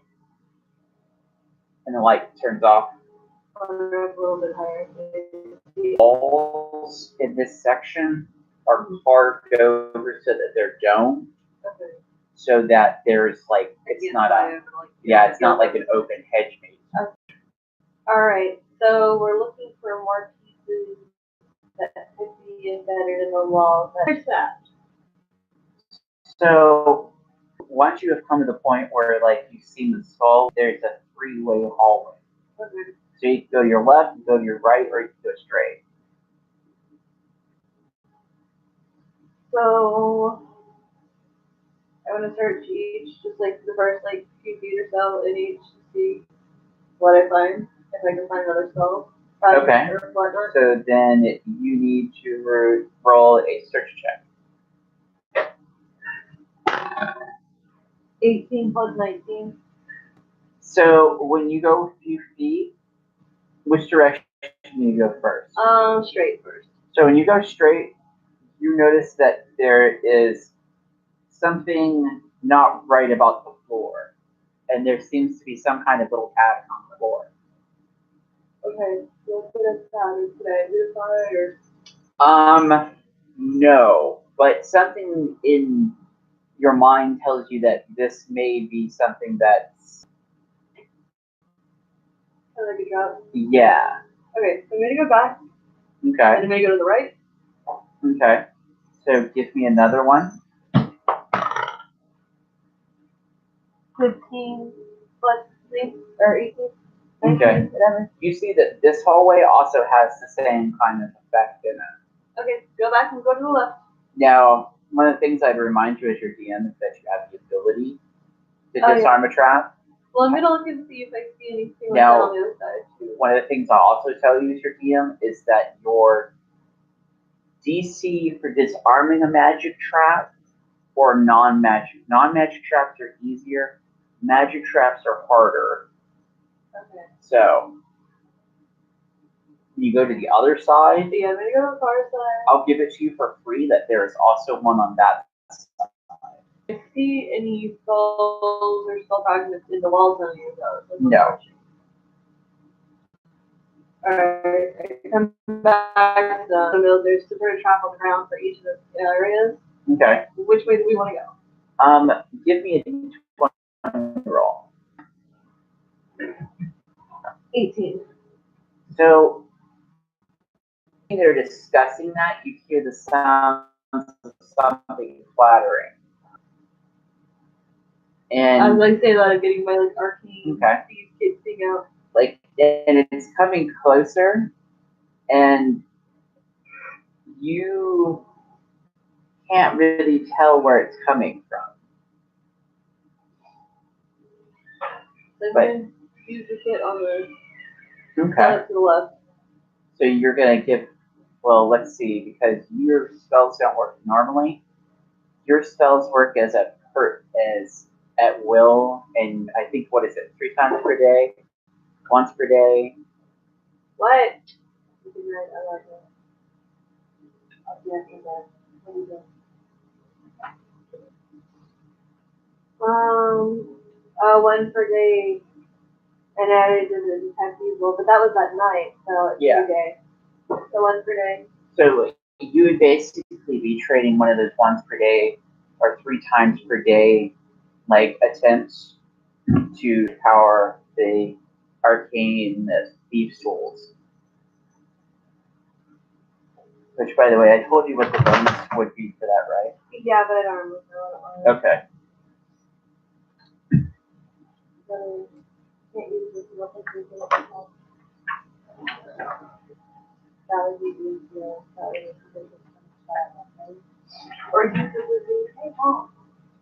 And the light turns off. A little bit higher. The walls in this section are carved over so that they're domed. Okay. So that there's like, it's not like an open hedge maze. Okay. All right, so we're looking for more pieces that could be embedded in the walls. Where's that? So once you have come to the point where like you've seen the skull, there's a three-way hallway. Okay. So you can go to your left, you can go to your right, or you can go straight. So I want to search each, just like the first like few feet or so in each to see what I find. If I can find another skull. Okay. Or whatnot. So then you need to roll a search check. 18 plus 19. So when you go a few feet, which direction do you go first? Straight first. So when you go straight, you notice that there is something not right about the floor. And there seems to be some kind of little pattern on the floor. Okay, so what is that? Did I identify or? No, but something in your mind tells you that this may be something that's, Kind of like a drop? yeah. Okay, so I'm gonna go back, and Okay, I'm gonna go to the right. okay. So give me another one. 15 plus 3, or 18. 19, Okay. whatever. You see that this hallway also has the same kind of effect in it. Okay, go back and go to the left. Now, one of the things I'd remind you as your DM is that you have the ability to Oh, disarm a trap. Well, I'm gonna look and see if I see anything like Now- that on the other side too. One of the things I'll also tell you as your DM is that your DC for disarming a magic trap or non-magic traps are easier. Magic traps are harder. Okay. So you go to the other side. Yeah, I'm gonna go to the far side. I'll give it to you for free that there is also one on that side. I see any spells or spell fragments in the walls on you though. No. Alright, I come back to the middle. There's a sort of trap on the ground for each of the areas. Okay. Which way do we want to go? Give me a d20 roll. 18. So when they're discussing that, you hear the sounds of something clattering. And I was like saying that I'm getting my like arcane okay. these kids thing out. Like, and it's coming closer, and you can't really tell where it's coming from. So I'm But- gonna use the kit on the Okay. to the left. So you're gonna give, well, let's see, because your spells don't work normally. Your spells work as at will, and I think, what is it, 3 times per day, once per day. What? You can write, I like it. I'll be after that. What do you do? One per day, and added in the detective role, but that was at night, so it's Yeah. per day. So one per day. So you would basically be trading one of those once per day or 3 times per day, like, attempts to power the arcane thieves tools. Which, by the way, I told you what the bonus would be for that, right? Yeah, but I don't remember what it was. Okay. So, can't use this weapon to do it. That would be easier. That would be easier. Or use it with the, hey, Mom,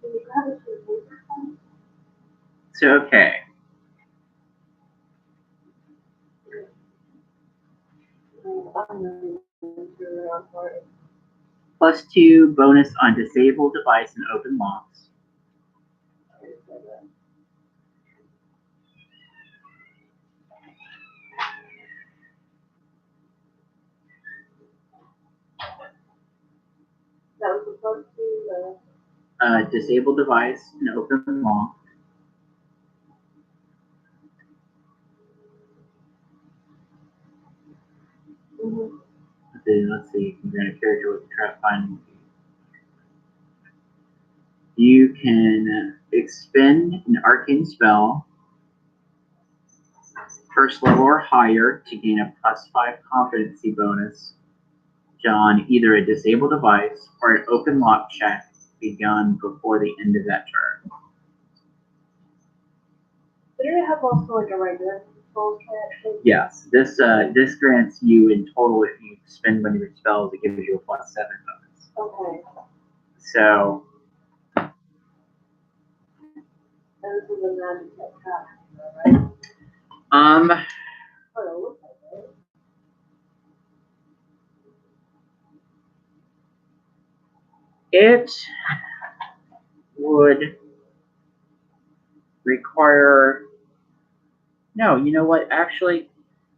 can you grab us some paper? So, okay. I'm really around for it. +2 bonus on disable device and open locks. That was supposed to, Disable device and open lock. Let's see, you can grant a character with a trap finding. You can expend an arcane spell, first level or higher, to gain a +5 competency bonus on either a disabled device or an open lock check begun before the end of that turn. did it have also like a regular control kit? Yes, this grants you in total, if you spend one of your spells, it gives you a +7 bonus. Okay. So, And this is a magic kit trap, right? Oh, it looks like it. it would require. No, you know what? Actually,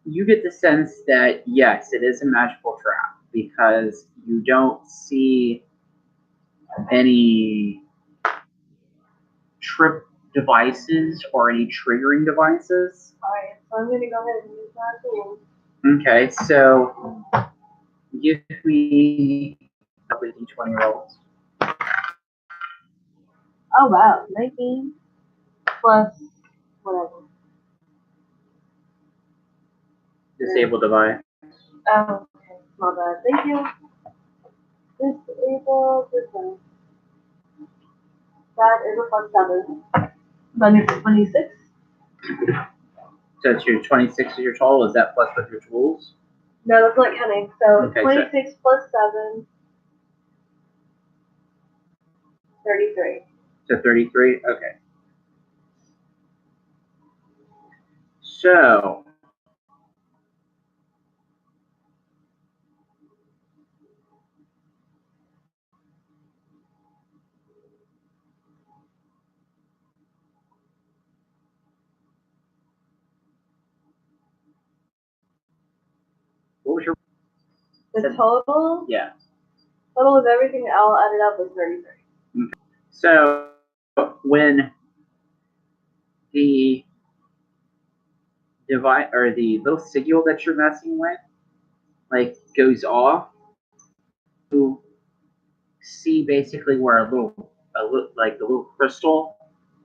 you get the sense that yes, it is a magical trap because you don't see any trip devices or any triggering devices. Alright, so I'm gonna go ahead and use that tool. Okay, so give me a d20 rolls. Oh wow, 19 plus whatever. Disable device. Oh, okay, my bad. Thank you. Disable device. That is a plus 7. Then it's 26. So it's your 26 is your total. Is that plus with your tools? No, that's not counting. So Okay, 26 plus 7. 33. So 33? Okay. So, what was your... The total? Yeah. Total of everything all added up was 33. Okay. So, when the device or the little signal that you're messing with, like, goes off, you see basically where a little like the little crystal,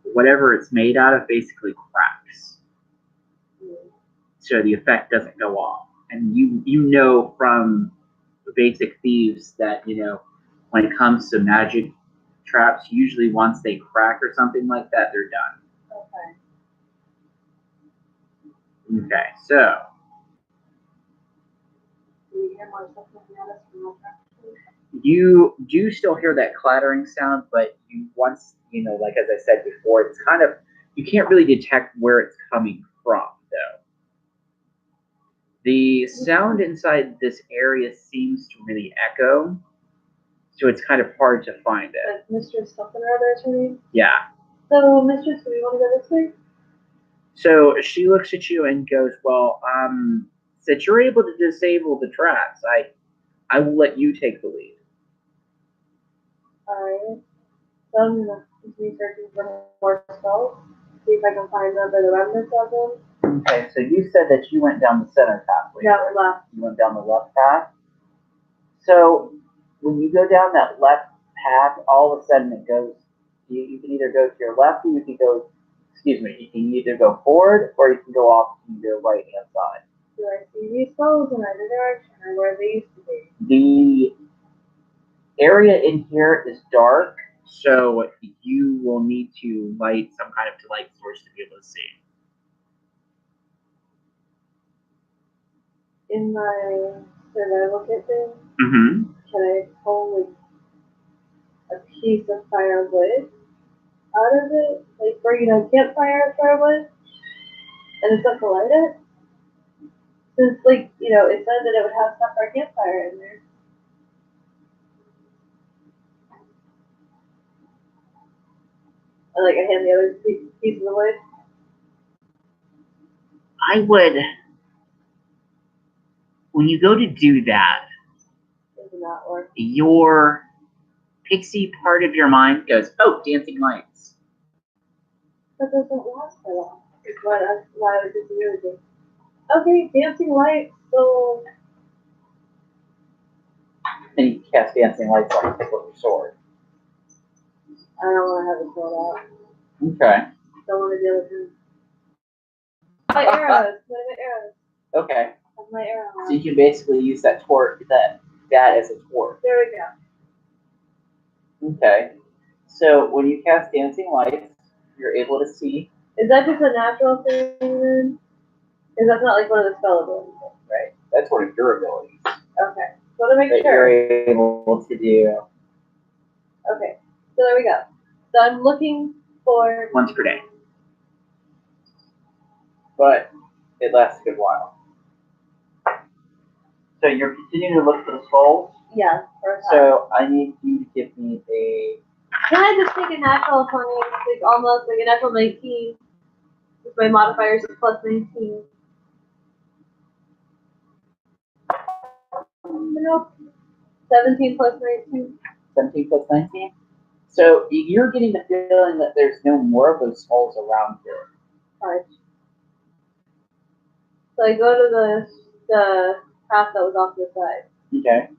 whatever it's made out of, basically cracks. So the effect doesn't go off. And you know from basic thieves that, you know, when it comes to magic traps, usually once they crack or something like that, they're done. Okay. Okay, so Do you hear more stuff like that from my practice? you do still hear that clattering sound, but you once, you know, like as I said before, it's kind of, you can't really detect where it's coming from, though. The sound inside this area seems to really echo, so it's kind of hard to find it. Like Mistress something or other is her name? Yeah. So, Mistress, do we want to go this way? So she looks at you and goes, well, since you're able to disable the traps, I will let you take the lead. Alright. So I'm gonna continue searching for more spells. See if I can find them by the remnants of them. Okay, so you said that you went down the center pathway. No, left. You went down the left path. So when you go down that left path, all of a sudden it goes, you can either go to your left or you can go, excuse me, you can either go forward or you can go off to your right hand side. Do I see these spells in either direction or where they used to be? The area in here is dark, so you will need to light some kind of light source to be able to see. In my survival kit thing, Mm-hmm. can I pull like a piece of firewood out of it? Like for, you know, campfire firewood? And it's up to light it? Since, like, you know, it said that it would have stuff for a campfire in there. And, like, I hand the other piece of the wood. I would, when you go to do that, Doesn't that work? your pixie part of your mind goes, oh, dancing lights. That doesn't last for long. Is why I would disagree with you. Okay, dancing lights, so And you cast dancing lights on the tip of your sword. I don't want to have it thrown out. Okay. Don't want to deal with him. My arrows. What are my arrows? Okay. Have my arrow So on. you can basically use that torch, that as a torch. There we go. Okay. So when you cast dancing lights, you're able to see. Is that just a natural thing then? Because that's not like one of the spell abilities, right? That's one of your abilities Okay. So to make that sure. you're able to do Okay. So there we go. So I'm looking for. once per day. But it lasts a good while. So you're continuing to look for the skulls. Yeah. For a time. So I need you to give me a Can I just take a natural 20, like almost like a natural 19? With my modifiers of plus 19. Nope. 17 plus 19. 17 plus 19. So you're getting the feeling that there's no more of those skulls around here. Alright. So I go to the path that was off to the side. Okay.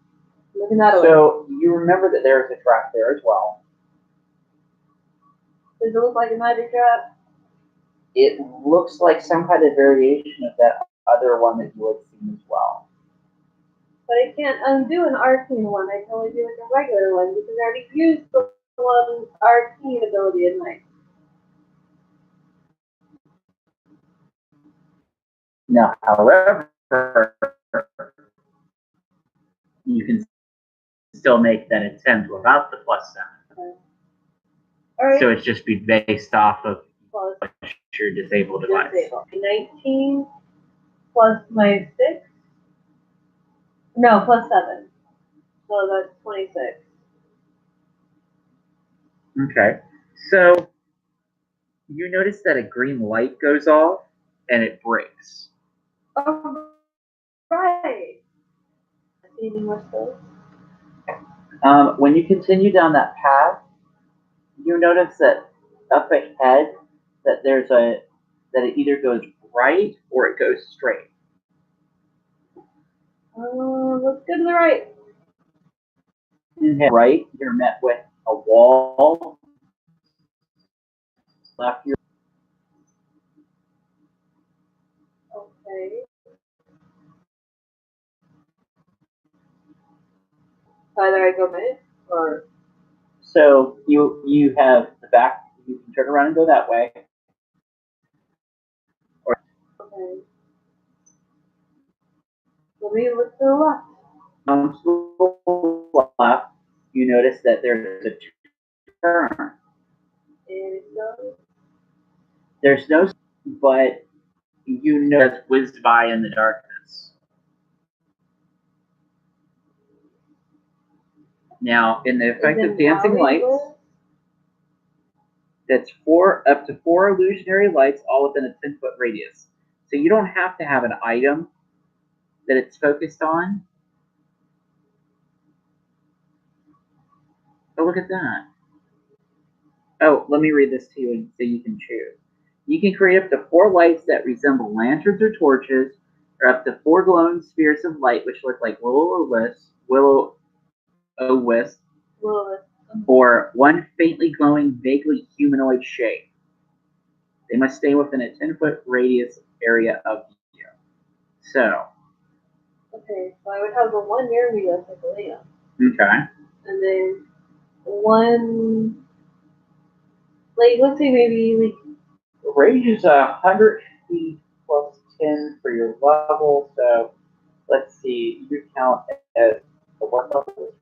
Looking that way. So you remember that there is a trap there as well. Does it look like a magic trap? It looks like some kind of variation of that other one that you had seen as well. But I can't undo an arcane one. I can only do like a regular one because I already used the one arcane ability in my. Now, however, you can still make that attempt without the plus 7. Okay. Alright. So it's just be based off of Plus your disabled device. disabled. 19 plus my 6. No, plus 7. So that's 26. Okay. So you notice that a green light goes off and it breaks. Oh, right. Anything more spells? When you continue down that path, you notice that up ahead that it either goes right or it goes straight. Let's go to the right. Right, you're met with a wall. Left, you're Okay. Either I go mid or. so you have the back. You can turn around and go that way. Okay. Let me look to the left. To the left, you notice that there's a turn. And so. There's no, but you know That's whizzed by in the darkness. now in the effect Is of it dancing alley lights, with? that's up to 4 illusionary lights, all within a 10-foot radius. So you don't have to have an item that it's focused on. Oh, look at that. Oh, let me read this to you so you can choose. You can create up to 4 lights that resemble lanterns or torches, or up to 4 glowing spheres of light which look like will-o'-wisp, or 1 faintly glowing, vaguely humanoid shape. They must stay within a 10-foot radius area of you. So. Okay, so I would have the one near me that's like a lamp. Okay. And then one, like, let's say maybe, like. Range is 100 feet plus 10 for your level, so let's see, you count as a what level?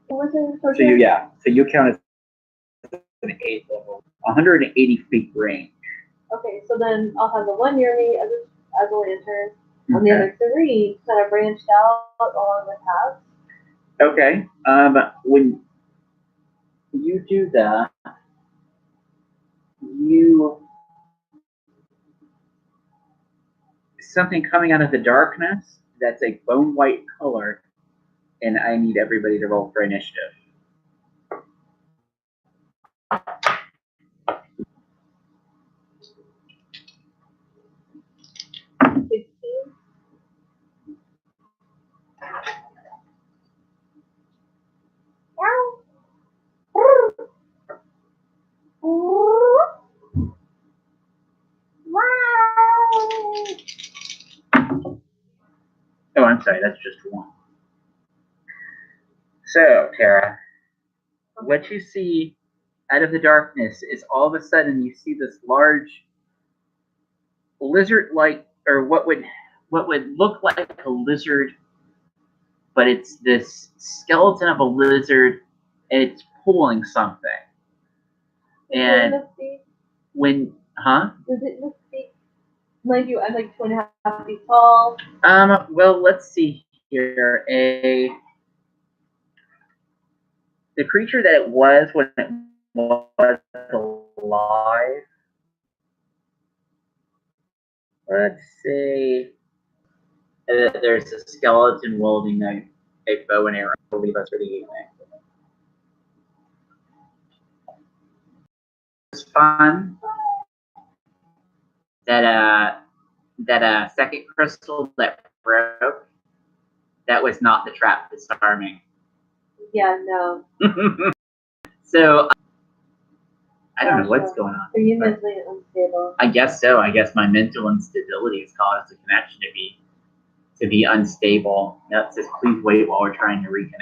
So you count as an 8 level, 180 feet range. Okay, so then I'll have the one near me as a lantern, and the other 3 kind of branched out along the path. Okay, when you do that, something coming out of the darkness that's a bone white color, and I need everybody to roll for initiative. Oh, I'm sorry, that's just 1. So, Tara, what you see out of the darkness is all of a sudden you see this large lizard-like, or what would look like a lizard, but it's this skeleton of a lizard, and it's pulling something. And when, Does it look big? Mind you, I'm like 2.5 feet tall. Well, let's see here. the creature that it was when it was alive. Let's see. There's a skeleton wielding a bow and arrow. I believe that's what he used. It's fun. That second crystal that broke, that was not the trap disarming. Yeah, no. So I don't know what's going on. Are you mentally unstable? I guess so. I guess my mental instability has caused the connection to be unstable. That says please wait while we're trying to reconnect.